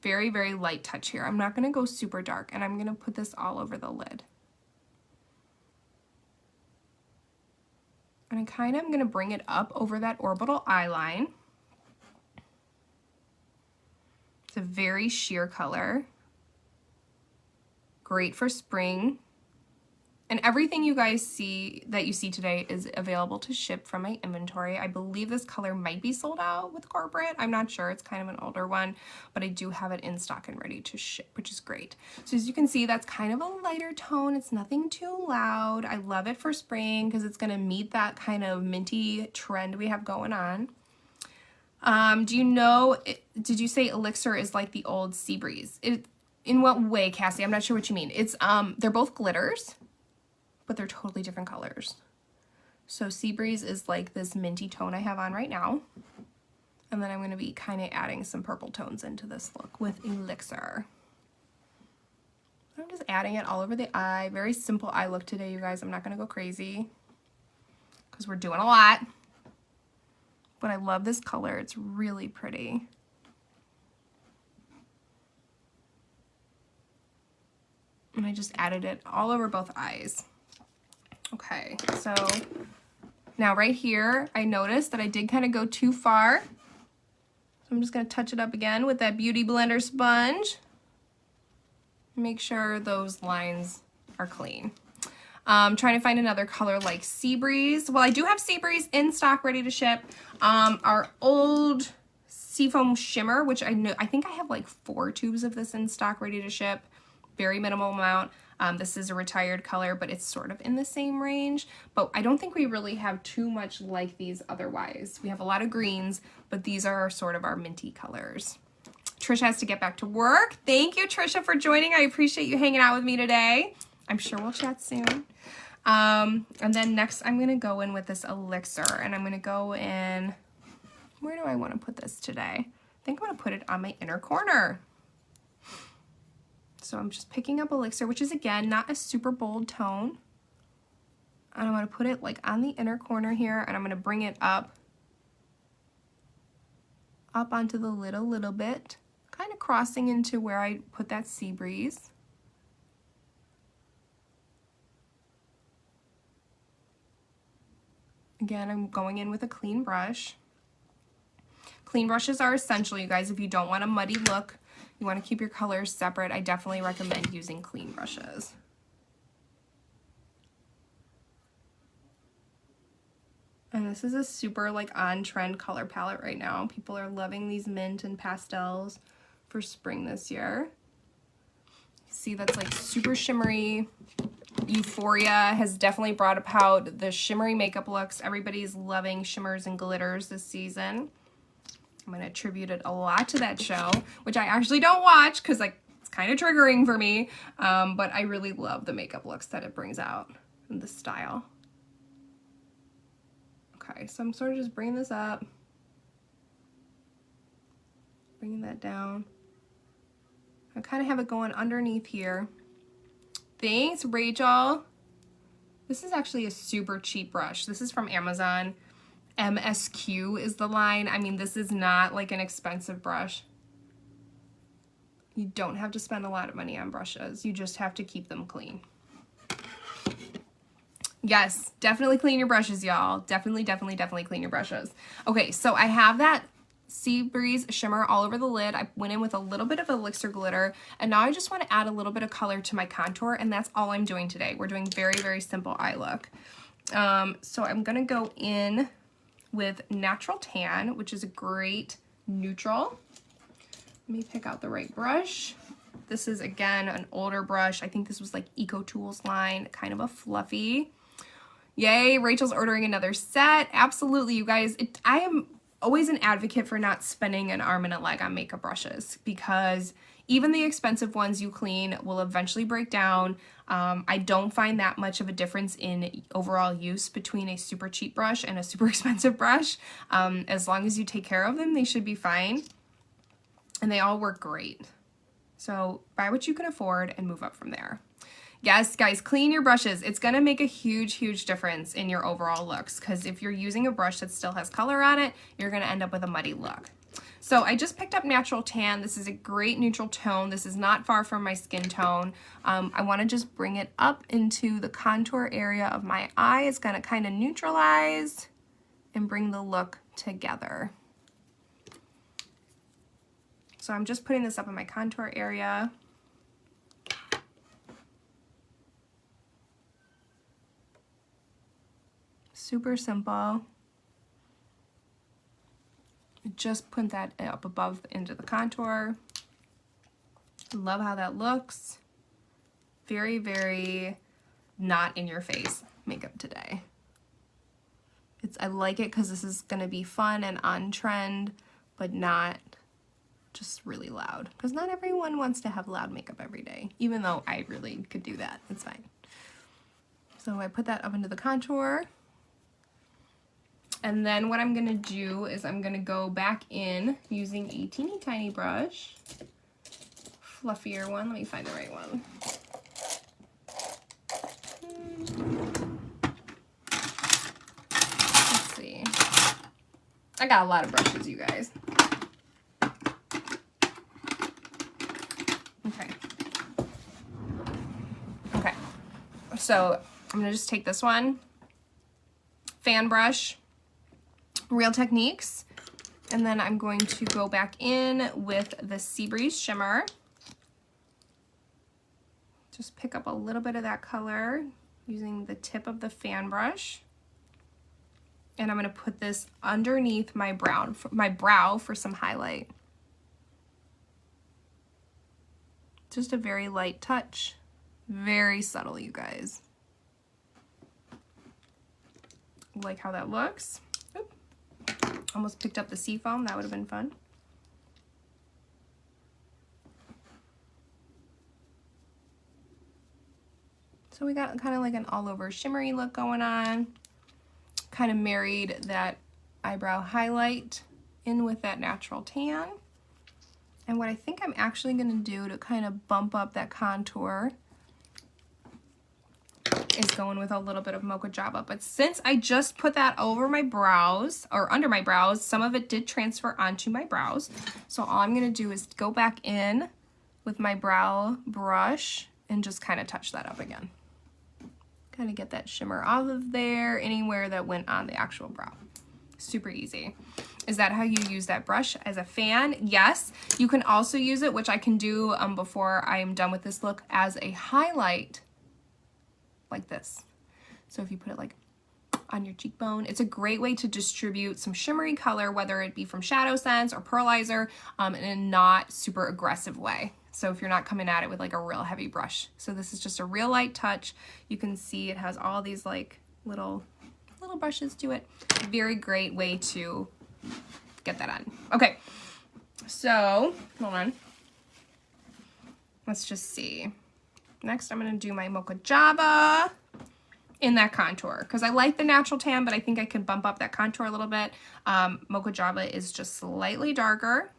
Very, very light touch here. I'm not going to go super dark, and I'm going to put this all over the lid. And I kind of am going to bring it up over that orbital eye line. It's a very sheer color. Great for spring. And everything you guys see that you see today is available to ship from my inventory. I believe this color might be sold out with corporate. I'm not sure. It's kind of an older one, but I do have it in stock and ready to ship, which is great. So as you can see, that's kind of a lighter tone. It's nothing too loud. I love it for spring because it's going to meet that kind of minty trend we have going on. Do you know, did you say Elixir is like the old Sea Breeze? In what way, Cassie? I'm not sure what you mean. It's they're both glitters, but they're totally different colors. So Sea Breeze is like this minty tone I have on right now. And then I'm gonna be kind of adding some purple tones into this look with Elixir. I'm just adding it all over the eye. Very simple eye look today, you guys. I'm not gonna go crazy because we're doing a lot. But I love this color, it's really pretty. And I just added it all over both eyes. Okay, so now right here, I noticed that I did kind of go too far. So I'm just going to touch it up again with that Beauty Blender sponge. Make sure those lines are clean. Trying to find another color like Sea Breeze. Well, I do have Sea Breeze in stock ready to ship. Our old Seafoam Shimmer, which I think I have like 4 tubes of this in stock ready to ship. Very minimal amount. This is a retired color, but it's sort of in the same range. But I don't think we really have too much like these otherwise. We have a lot of greens, but these are sort of our minty colors. Trisha has to get back to work. Thank you, Trisha, for joining. I appreciate you hanging out with me today. I'm sure we'll chat soon. And then next I'm going to go in with this Elixir, and I'm going to go in, where do I want to put this today? I think I'm going to put it on my inner corner. So I'm just picking up Elixir, which is again not a super bold tone. And I'm going to put it like on the inner corner here, and I'm going to bring it up onto the lid a little bit, kind of crossing into where I put that Sea Breeze. Again, I'm going in with a clean brush. Clean brushes are essential, you guys, if you don't want a muddy look. You want to keep your colors separate. I definitely recommend using clean brushes. And this is a super like on-trend color palette right now. People are loving these mint and pastels for spring this year. See, that's like super shimmery. Euphoria has definitely brought about the shimmery makeup looks. Everybody's loving shimmers and glitters this season. I'm going to attribute it a lot to that show, which I actually don't watch because like it's kind of triggering for me. But I really love the makeup looks that it brings out and the style. Okay, so I'm sort of just bringing this up, bringing that down. I kind of have it going underneath here. Thanks, Rachel. This is actually a super cheap brush. This is from Amazon. MSQ is the line. I mean, this is not like an expensive brush. You don't have to spend a lot of money on brushes. You just have to keep them clean. Yes, definitely clean your brushes, y'all. Definitely clean your brushes. Okay, so I have that Sea Breeze shimmer all over the lid. I went in with a little bit of elixir glitter, and now I just want to add a little bit of color to my contour, and that's all I'm doing today. We're doing very simple eye look. So I'm gonna go in with Natural Tan, which is a great neutral. Let me pick out the right brush. This is, again, an older brush. I think this was like Eco Tools line, kind of a fluffy. Yay, Rachel's ordering another set. Absolutely, you guys. I am always an advocate for not spending an arm and a leg on makeup brushes because even the expensive ones you clean will eventually break down. I don't find that much of a difference in overall use between a super cheap brush and a super expensive brush. As long as you take care of them, they should be fine. And they all work great. So buy what you can afford and move up from there. Yes, guys, clean your brushes. It's gonna make a huge difference in your overall looks because if you're using a brush that still has color on it, you're gonna end up with a muddy look. So I just picked up Natural Tan. This is a great neutral tone. This is not far from my skin tone. I wanna just bring it up into the contour area of my eye. It's gonna kind of neutralize and bring the look together. So I'm just putting this up in my contour area. Super simple. Just put that up above into the contour. Love how that looks. Very not in your face makeup today. I like it because this is gonna be fun and on trend, but not just really loud. Because not everyone wants to have loud makeup every day, even though I really could do that. It's fine. So I put that up into the contour. And then what I'm gonna do is I'm gonna go back in using a teeny tiny brush, fluffier one. Let me find the right one. Let's see. I got a lot of brushes, you guys. Okay, so I'm gonna just take this one, fan brush, Real Techniques, and then I'm going to go back in with the Sea Breeze shimmer. Just pick up a little bit of that color using the tip of the fan brush. And I'm gonna put this underneath my brow for some highlight. Just a very light touch, very subtle, you guys. Like how that looks. Oop. Almost picked up the sea foam, that would have been fun. So we got kind of like an all over shimmery look going on. Kind of married that eyebrow highlight in with that Natural Tan. And what I think I'm actually gonna do to kind of bump up that contour is going with a little bit of Mocha Java. But since I just put that over my brows, or under my brows, some of it did transfer onto my brows. So all I'm gonna do is go back in with my brow brush and just kind of touch that up again. Kind of get that shimmer off of there, anywhere that went on the actual brow. Super easy. Is that how you use that brush, as a fan? Yes. You can also use it, which I can do before I am done with this look, as a highlight, like this. So if you put it like on your cheekbone, it's a great way to distribute some shimmery color, whether it be from Shadow Sense or Pearlizer, in a not super aggressive way. So if you're not coming at it with like a real heavy brush. So this is just a real light touch. You can see it has all these like little brushes to it. Very great way to get that on. Okay, so hold on. Let's just see. Next, I'm going to do my Mocha Java in that contour because I like the natural tan, but I think I could bump up that contour a little bit. Mocha Java is just slightly darker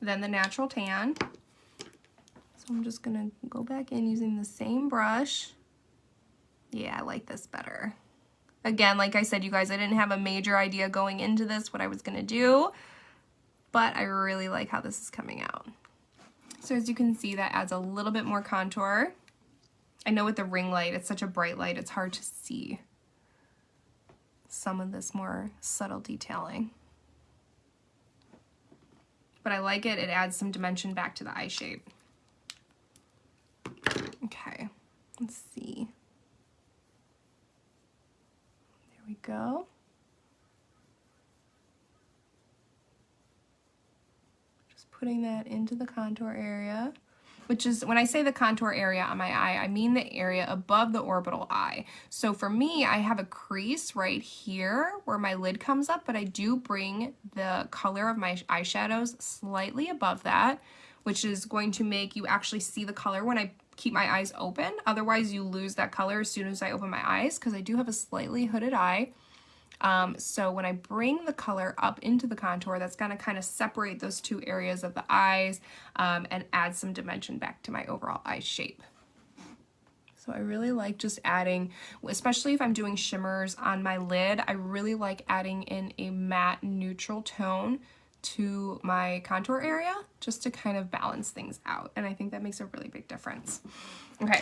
than the natural tan. So I'm just going to go back in using the same brush. Yeah, I like this better. Again, like I said, you guys, I didn't have a major idea going into this what I was going to do, but I really like how this is coming out. So as you can see, that adds a little bit more contour. I know with the ring light, it's such a bright light, it's hard to see some of this more subtle detailing. But I like it, it adds some dimension back to the eye shape. Okay, let's see. There we go. Putting that into the contour area, which is, when I say the contour area on my eye, I mean the area above the orbital eye. So for me, I have a crease right here where my lid comes up, but I do bring the color of my eyeshadows slightly above that, which is going to make you actually see the color when I keep my eyes open. Otherwise, you lose that color as soon as I open my eyes, because I do have a slightly hooded eye. So when I bring the color up into the contour, that's going to kind of separate those two areas of the eyes and add some dimension back to my overall eye shape. So I really like just adding, especially if I'm doing shimmers on my lid, I really like adding in a matte neutral tone to my contour area just to kind of balance things out. And I think that makes a really big difference. Okay.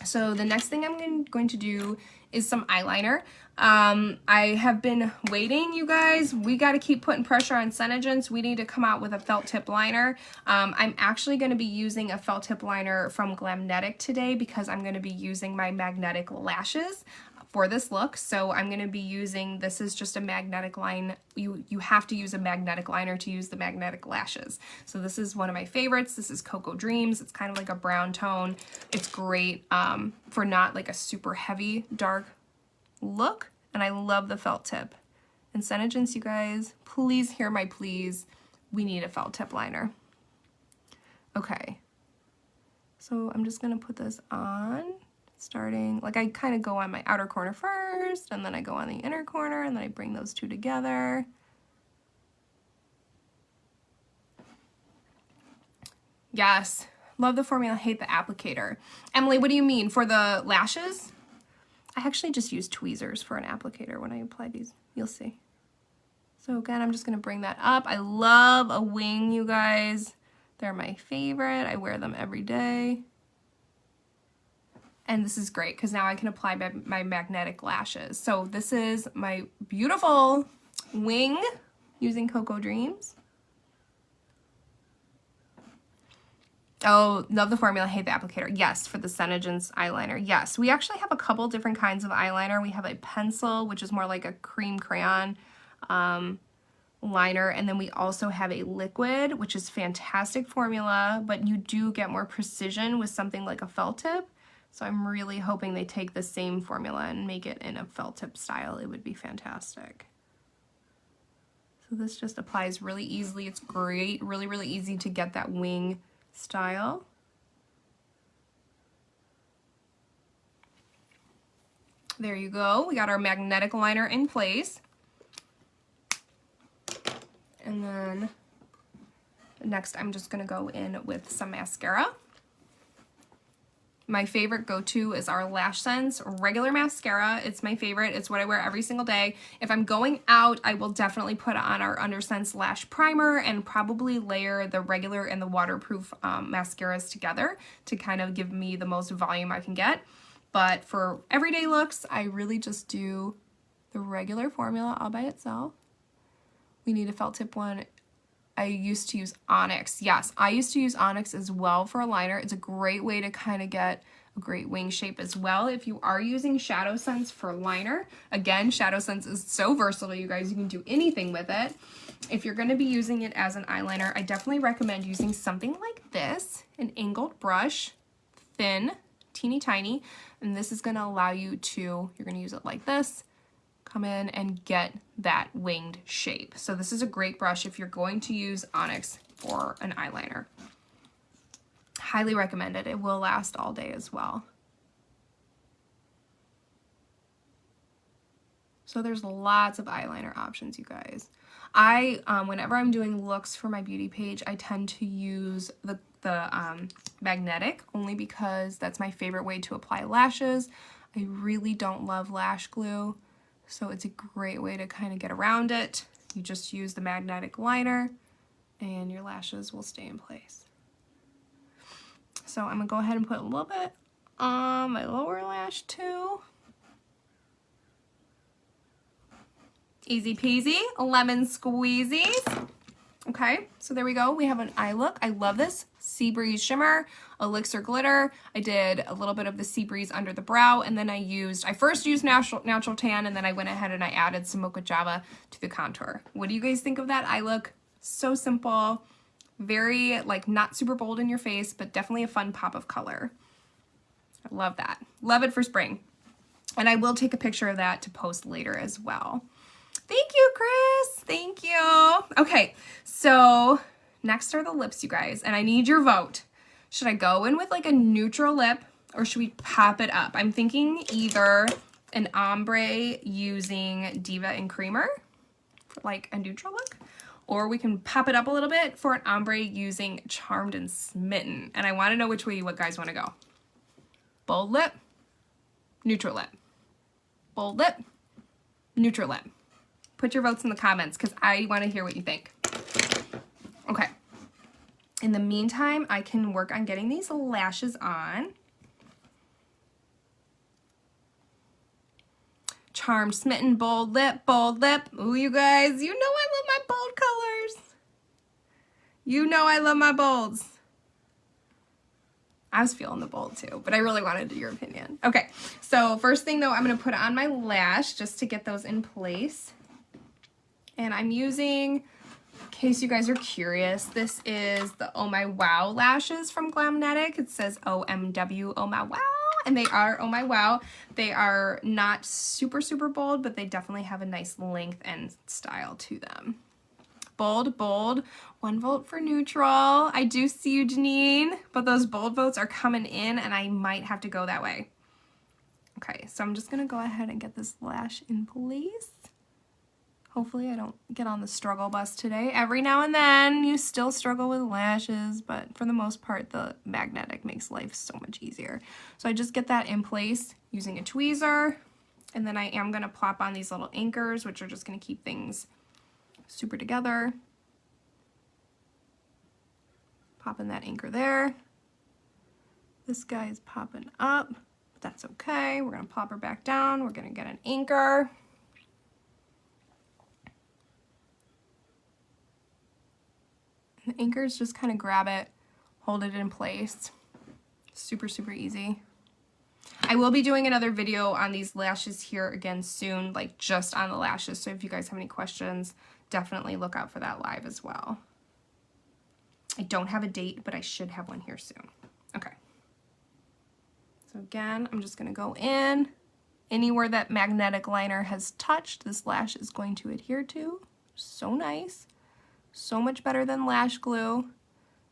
So the next thing I'm going to do is some eyeliner. I have been waiting, you guys. We got to keep putting pressure on Senegence. We need to come out with a felt tip liner. I'm actually going to be using a felt tip liner from Glamnetic today because I'm going to be using my magnetic lashes for this look. So I'm going to be using, this is just a magnetic line. You have to use a magnetic liner to use the magnetic lashes. So this is one of my favorites. This is Cocoa Dreams. It's kind of like a brown tone. It's great for not like a super heavy dark look. And I love the felt tip. And Senegence, you guys, please hear my pleas. We need a felt tip liner. Okay. So I'm just going to put this on. Starting, like I kind of go on my outer corner first, and then I go on the inner corner, and then I bring those two together. Yes, love the formula, hate the applicator. Emily, what do you mean? For the lashes? I actually just use tweezers for an applicator when I apply these. You'll see. So again, I'm just going to bring that up. I love a wing, you guys. They're my favorite. I wear them every day. And this is great because now I can apply my magnetic lashes. So this is my beautiful wing using Cocoa Dreams. Oh, love the formula, hate the applicator. Yes, for the Senegence eyeliner. Yes, we actually have a couple different kinds of eyeliner. We have a pencil, which is more like a cream crayon liner. And then we also have a liquid, which is fantastic formula, but you do get more precision with something like a felt tip. So I'm really hoping they take the same formula and make it in a felt tip style. It would be fantastic. So this just applies really easily. It's great, really, really easy to get that wing style. There you go. We got our magnetic liner in place. And then next I'm just gonna go in with some mascara. My favorite go-to is our Lash Sense regular mascara. It's my favorite. It's what I wear every single day. If I'm going out, I will definitely put on our Undersense Lash Primer and probably layer the regular and the waterproof mascaras together to kind of give me the most volume I can get. But for everyday looks, I really just do the regular formula all by itself. We need a felt tip one. I used to use Onyx. Yes, I used to use Onyx as well for a liner. It's a great way to kind of get a great wing shape as well. If you are using Shadow Sense for liner, again, Shadow Sense is so versatile, you guys. You can do anything with it. If you're going to be using it as an eyeliner, I definitely recommend using something like this, an angled brush, thin, teeny tiny, and this is going to allow you to, you're going to use it like this, come in and get that winged shape. So this is a great brush if you're going to use Onyx for an eyeliner. Highly recommend it. It will last all day as well. So there's lots of eyeliner options, you guys. Whenever I'm doing looks for my beauty page, I tend to use the magnetic, only because that's my favorite way to apply lashes. I really don't love lash glue, so it's a great way to kind of get around it. You just use the magnetic liner and your lashes will stay in place. So I'm gonna go ahead and put a little bit on my lower lash too. Easy peasy, lemon squeezies. Okay, so there we go. We have an eye look. I love this. Sea Breeze Shimmer, Elixir Glitter. I did a little bit of the Sea Breeze under the brow, and then I first used Natural Tan, and then I went ahead and I added some Mocha Java to the contour. What do you guys think of that eye look? So simple, very like not super bold in your face, but definitely a fun pop of color. I love that. Love it for spring. And I will take a picture of that to post later as well. Thank you, Chris. Thank you. Okay, so next are the lips, you guys, and I need your vote. Should I go in with like a neutral lip or should we pop it up? I'm thinking either an ombre using Diva and Creamer for like a neutral look, or we can pop it up a little bit for an ombre using Charmed and Smitten. And I want to know which way you guys want to go. Bold lip, neutral lip. Bold lip, neutral lip. Put your votes in the comments because I want to hear what you think. Okay. In the meantime, I can work on getting these lashes on. Charmed, Smitten, bold lip, bold lip. Ooh, you guys, you know I love my bold colors. You know I love my bolds. I was feeling the bold too, but I really wanted your opinion. Okay, so first thing though, I'm going to put on my lash just to get those in place. And I'm using, in case you guys are curious, this is the Oh My Wow lashes from Glamnetic. It says OMW, Oh My Wow, and they are Oh My Wow. They are not super, super bold, but they definitely have a nice length and style to them. Bold, bold, 1 vote for neutral. I do see you, Janine, but those bold votes are coming in and I might have to go that way. Okay, so I'm just gonna go ahead and get this lash in place. Hopefully I don't get on the struggle bus today. Every now and then you still struggle with lashes, but for the most part, the magnetic makes life so much easier. So I just get that in place using a tweezer, and then I am gonna plop on these little anchors, which are just gonna keep things super together. Popping that anchor there. This guy is popping up, but that's okay. We're gonna plop her back down. We're gonna get an anchor. The anchors, just kind of grab it, hold it in place. Super, super easy. I will be doing another video on these lashes here again soon, like just on the lashes. So if you guys have any questions, definitely look out for that live as well. I don't have a date, but I should have one here soon. Okay. So again, I'm just gonna go in. Anywhere that magnetic liner has touched, this lash is going to adhere to. So nice. So much better than lash glue.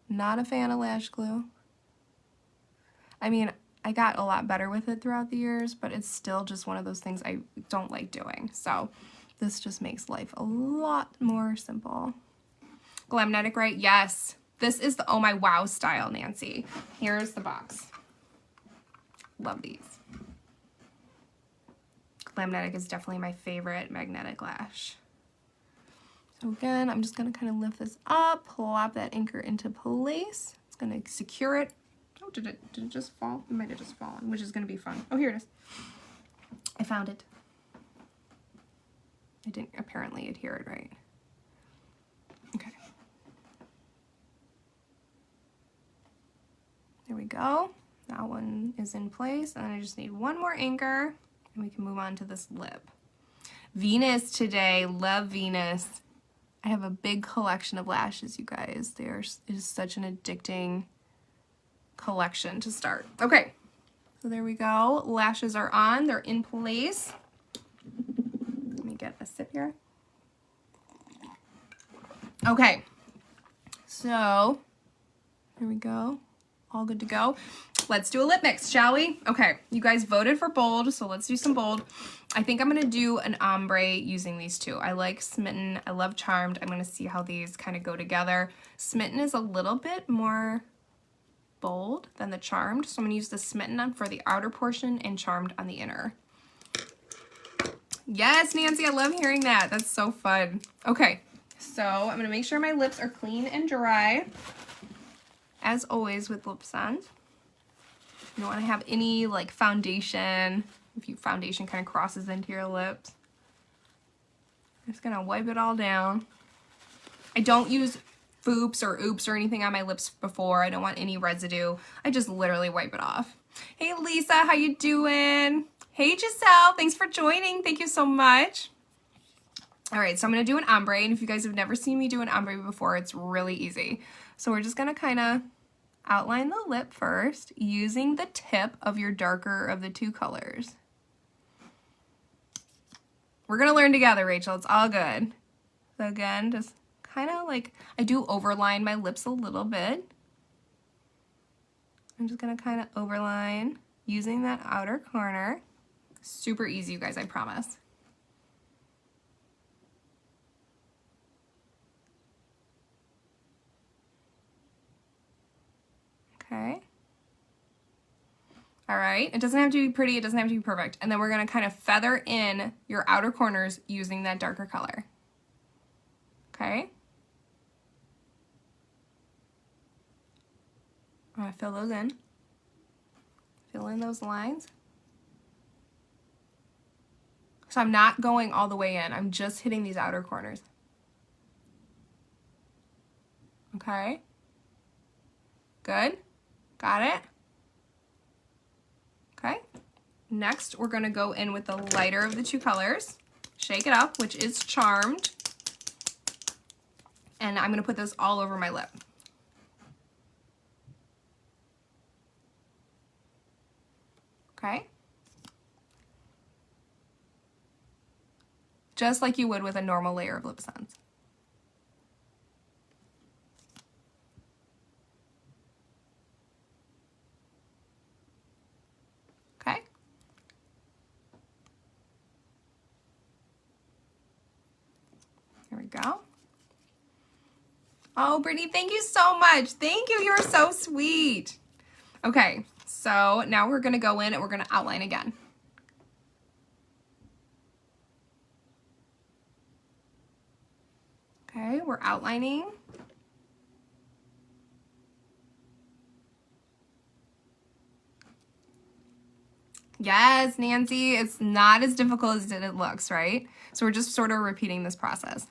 Not a fan of lash glue. I mean, I got a lot better with it throughout the years, but it's still just one of those things I don't like doing. So this just makes life a lot more simple. Glamnetic, right? Yes. This is the Oh My Wow style, Nancy. Here's the box. Love these. Glamnetic is definitely my favorite magnetic lash. So again, I'm just gonna kind of lift this up, plop that anchor into place. It's gonna secure it. Oh, did it just fall? It might have just fallen, which is gonna be fun. Oh, here it is. I found it. I didn't apparently adhere it right. Okay. There we go. That one is in place, and I just need one more anchor, and we can move on to this lip. Venus today. Love Venus. I have a big collection of lashes, you guys. It is such an addicting collection to start. Okay, so there we go. Lashes are on. They're in place. get a sip here. Okay, so here we go. All good to go. Let's do a lip mix, shall we? Okay, you guys voted for bold, so let's do some bold. I think I'm gonna do an ombre using these two. I like Smitten, I love Charmed. I'm gonna see how these kind of go together. Smitten is a little bit more bold than the Charmed, so I'm gonna use the Smitten on for the outer portion and Charmed on the inner. Yes, Nancy, I love hearing that. That's so fun. Okay, so I'm gonna make sure my lips are clean and dry. As always with lip sense, you don't want to have any like foundation. If your foundation kind of crosses into your lips, I'm just gonna wipe it all down. I don't use foops or oops or anything on my lips before. I don't want any residue. I just literally wipe it off. Hey Lisa, how you doing? Hey Giselle, thanks for joining. Thank you so much. All right, so I'm gonna do an ombre, and if you guys have never seen me do an ombre before, it's really easy. So we're just gonna kind of outline the lip first using the tip of your darker of the two colors. We're gonna learn together, Rachel, it's all good. So again, just kind of like, I do overline my lips a little bit. I'm just gonna kind of overline using that outer corner. Super easy, you guys, I promise. Okay. All right, it doesn't have to be pretty, it doesn't have to be perfect. And then we're gonna kind of feather in your outer corners using that darker color. Okay. I'm gonna fill those in. Fill in those lines. So I'm not going all the way in, I'm just hitting these outer corners. Okay. Good. Got it? Okay. Next, we're gonna go in with the lighter of the two colors. Shake It Up, which is Charmed. And I'm gonna put this all over my lip. Okay. Just like you would with a normal layer of lip sense. Okay. Here we go. Oh, Brittany, thank you so much. Thank you. You're so sweet. Okay, so now we're gonna go in and we're gonna outline again. Okay, we're outlining. Yes, Nancy, it's not as difficult as it looks, right? So we're just sort of repeating this process.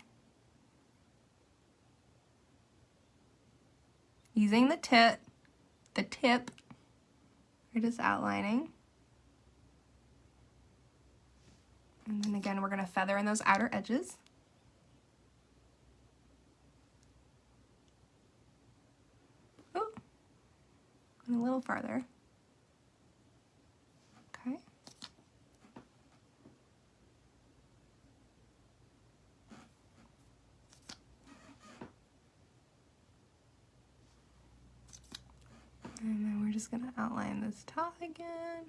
Using the tip, we're just outlining. And then again, we're gonna feather in those outer edges. Oh, and a little farther. Okay. And then we're just gonna outline this top again.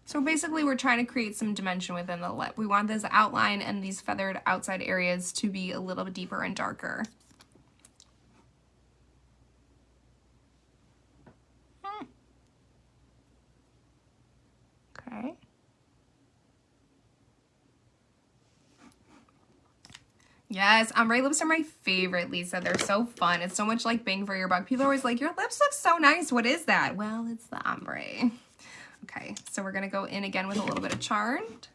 So basically we're trying to create some dimension within the lip. We want this outline and these feathered outside areas to be a little bit deeper and darker. Okay. Yes, ombre lips are my favorite, Lisa. They're so fun. It's so much like bang for your buck. People are always like, your lips look so nice. What is that? Well, it's the ombre. Okay, so we're gonna go in again with a little bit of Charmed.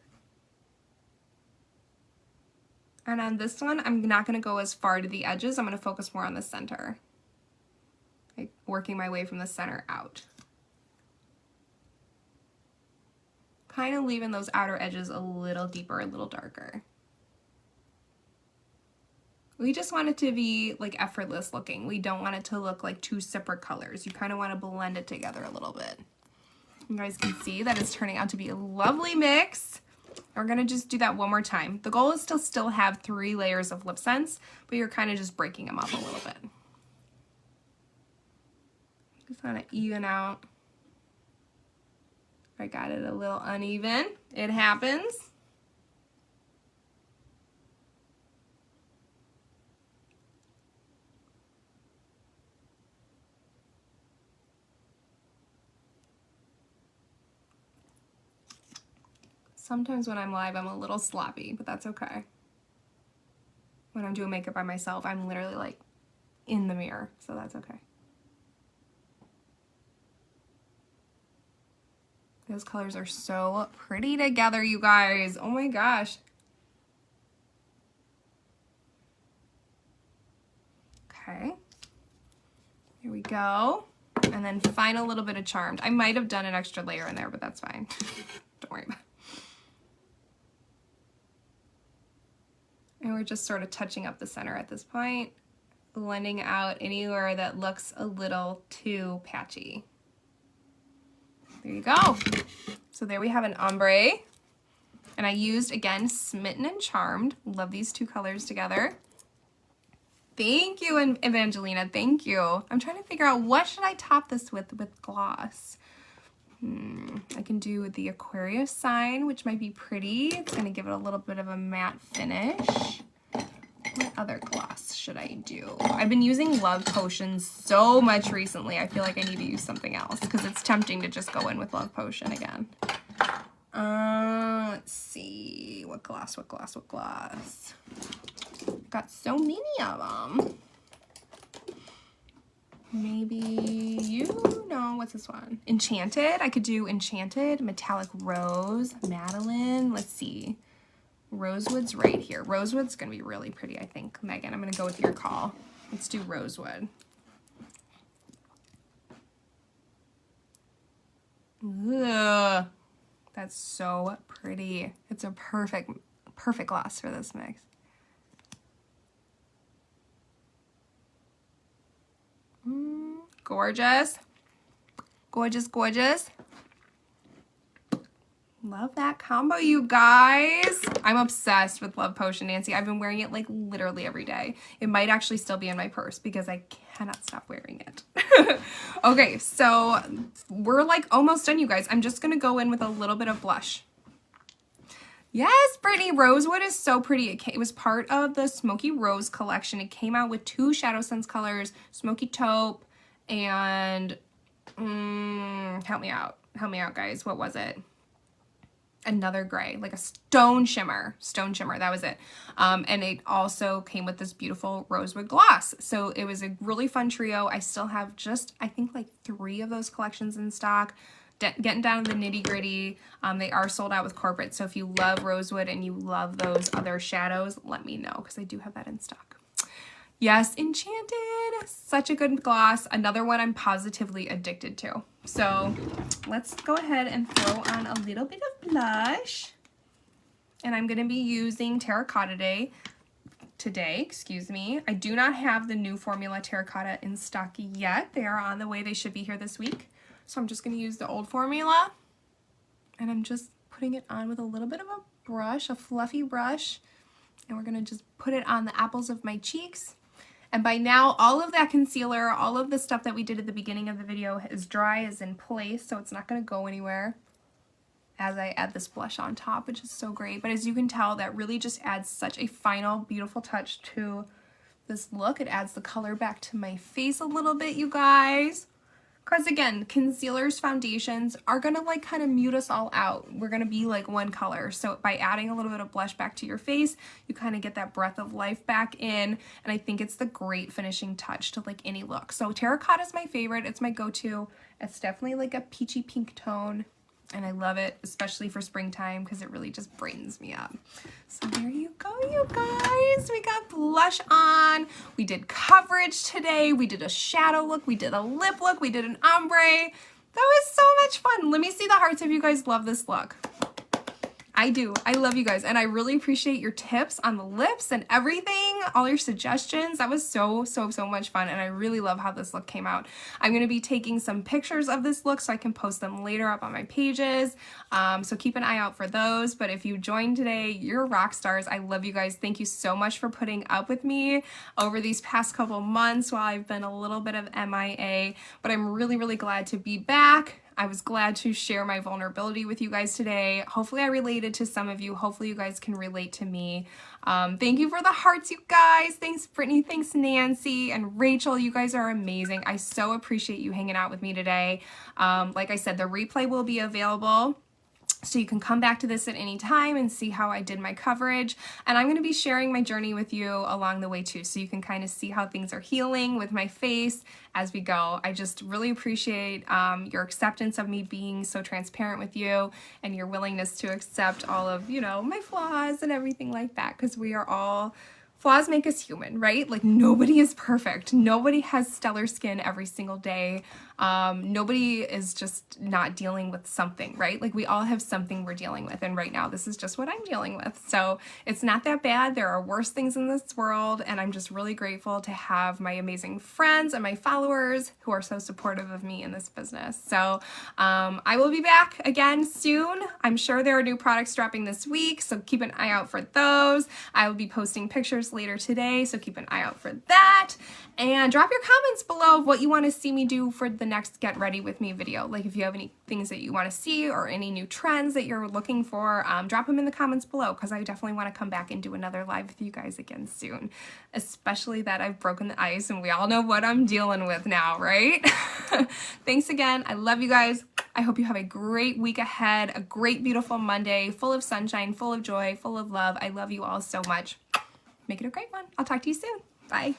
And on this one, I'm not gonna go as far to the edges. I'm gonna focus more on the center. Like working my way from the center out. Kind of leaving those outer edges a little deeper, a little darker. We just want it to be like effortless looking. We don't want it to look like two separate colors. You kind of want to blend it together a little bit. You guys can see that it's turning out to be a lovely mix. We're gonna just do that one more time. The goal is to still have 3 layers of lip sense, but you're kind of just breaking them up a little bit. Just kind of even out. I got it a little uneven. It happens. Sometimes when I'm live, I'm a little sloppy, but that's okay. When I'm doing makeup by myself, I'm literally like in the mirror, so that's okay. Those colors are so pretty together, you guys. Oh my gosh. Okay. Here we go. And then final little bit of Charmed. I might have done an extra layer in there, but that's fine. Don't worry about it. And we're just sort of touching up the center at this point, blending out anywhere that looks a little too patchy. There you go. So there we have an ombre. And I used, again, Smitten and Charmed. Love these 2 colors together. Thank you, Evangelina. Thank you. I'm trying to figure out what should I top this with gloss. I can do the Aquarius sign, which might be pretty. It's going to give it a little bit of a matte finish. What other gloss should I do? I've been using Love Potion so much recently. I feel like I need to use something else because it's tempting to just go in with Love Potion again. Let's see. What gloss? Got so many of them. Maybe, you know, what's this one? Enchanted. I could do Enchanted, Metallic Rose, Madeline. Let's see. Rosewood's right here. Rosewood's going to be really pretty, I think. Megan, I'm going to go with your call. Let's do Rosewood. Ugh. That's so pretty. It's a perfect gloss for this mix. Gorgeous. Gorgeous, gorgeous. Love that combo, you guys. I'm obsessed with Love Potion, Nancy. I've been wearing it like literally every day. It might actually still be in my purse because I cannot stop wearing it. Okay, so we're like almost done, you guys. I'm just gonna go in with a little bit of blush. Yes, Brittany, Rosewood is so pretty. It was part of the Smoky Rose collection. It came out with 2 Shadow Sense colors, Smoky Taupe and help me out, guys. What was it? Another gray, like a stone shimmer, that was it. And it also came with this beautiful rosewood gloss. So it was a really fun trio. I still have just, I think, like 3 of those collections in stock. Getting down to the nitty gritty. They are sold out with corporate. So if you love rosewood and you love those other shadows, let me know because I do have that in stock. Yes, Enchanted, such a good gloss. Another one I'm positively addicted to. So let's go ahead and throw on a little bit of blush. And I'm gonna be using Terracotta today, excuse me. I do not have the new formula Terracotta in stock yet. They are on the way. They should be here this week. So I'm just gonna use the old formula. And I'm just putting it on with a little bit of a brush, a fluffy brush. And we're gonna just put it on the apples of my cheeks. And by now, all of that concealer, all of the stuff that we did at the beginning of the video is dry, is in place, so it's not going to go anywhere as I add this blush on top, which is so great. But as you can tell, that really just adds such a final, beautiful touch to this look. It adds the color back to my face a little bit, you guys. Because again, concealers, foundations are going to like kind of mute us all out. We're going to be like one color. So by adding a little bit of blush back to your face, you kind of get that breath of life back in. And I think it's the great finishing touch to like any look. So Terracotta is my favorite. It's my go-to. It's definitely like a peachy pink tone. And I love it, especially for springtime, because it really just brightens me up. So there you go, you guys. We got blush on. We did coverage today. We did a shadow look. We did a lip look. We did an ombre. That was so much fun. Let me see the hearts if you guys love this look. I do. I love you guys. And I really appreciate your tips on the lips and everything, all your suggestions. That was so much fun. And I really love how this look came out. I'm going to be taking some pictures of this look so I can post them later up on my pages. So keep an eye out for those. But if you joined today, you're rock stars. I love you guys. Thank you so much for putting up with me over these past couple months while I've been a little bit of MIA. But I'm really glad to be back. I was glad to share my vulnerability with you guys today. Hopefully I related to some of you. Hopefully you guys can relate to me. Thank you for the hearts, you guys. Thanks, Brittany. Thanks, Nancy and Rachel. You guys are amazing. I so appreciate you hanging out with me today. Like I said, the replay will be available, so you can come back to this at any time and see how I did my coverage. And I'm going to be sharing my journey with you along the way too, so you can kind of see how things are healing with my face as we go. I just really appreciate your acceptance of me being so transparent with you and your willingness to accept all of, you know, my flaws and everything like that, because we are all... Flaws make us human, right? Like, nobody is perfect. Nobody has stellar skin every single day. Nobody is just not dealing with something, right? Like, we all have something we're dealing with. And right now, this is just what I'm dealing with. So it's not that bad. There are worse things in this world. And I'm just really grateful to have my amazing friends and my followers who are so supportive of me in this business. So I will be back again soon. I'm sure there are new products dropping this week, so keep an eye out for those. I will be posting pictures later today, so keep an eye out for that. And drop your comments below of what you want to see me do for the next Get Ready With Me video. Like, if you have any things that you want to see or any new trends that you're looking for, drop them in the comments below, because I definitely want to come back and do another live with you guys again soon. Especially that I've broken the ice and we all know what I'm dealing with now, right? Thanks again. I love you guys. I hope you have a great week ahead, a great, beautiful Monday, full of sunshine, full of joy, full of love. I love you all so much. Make it a great one. I'll talk to you soon. Bye.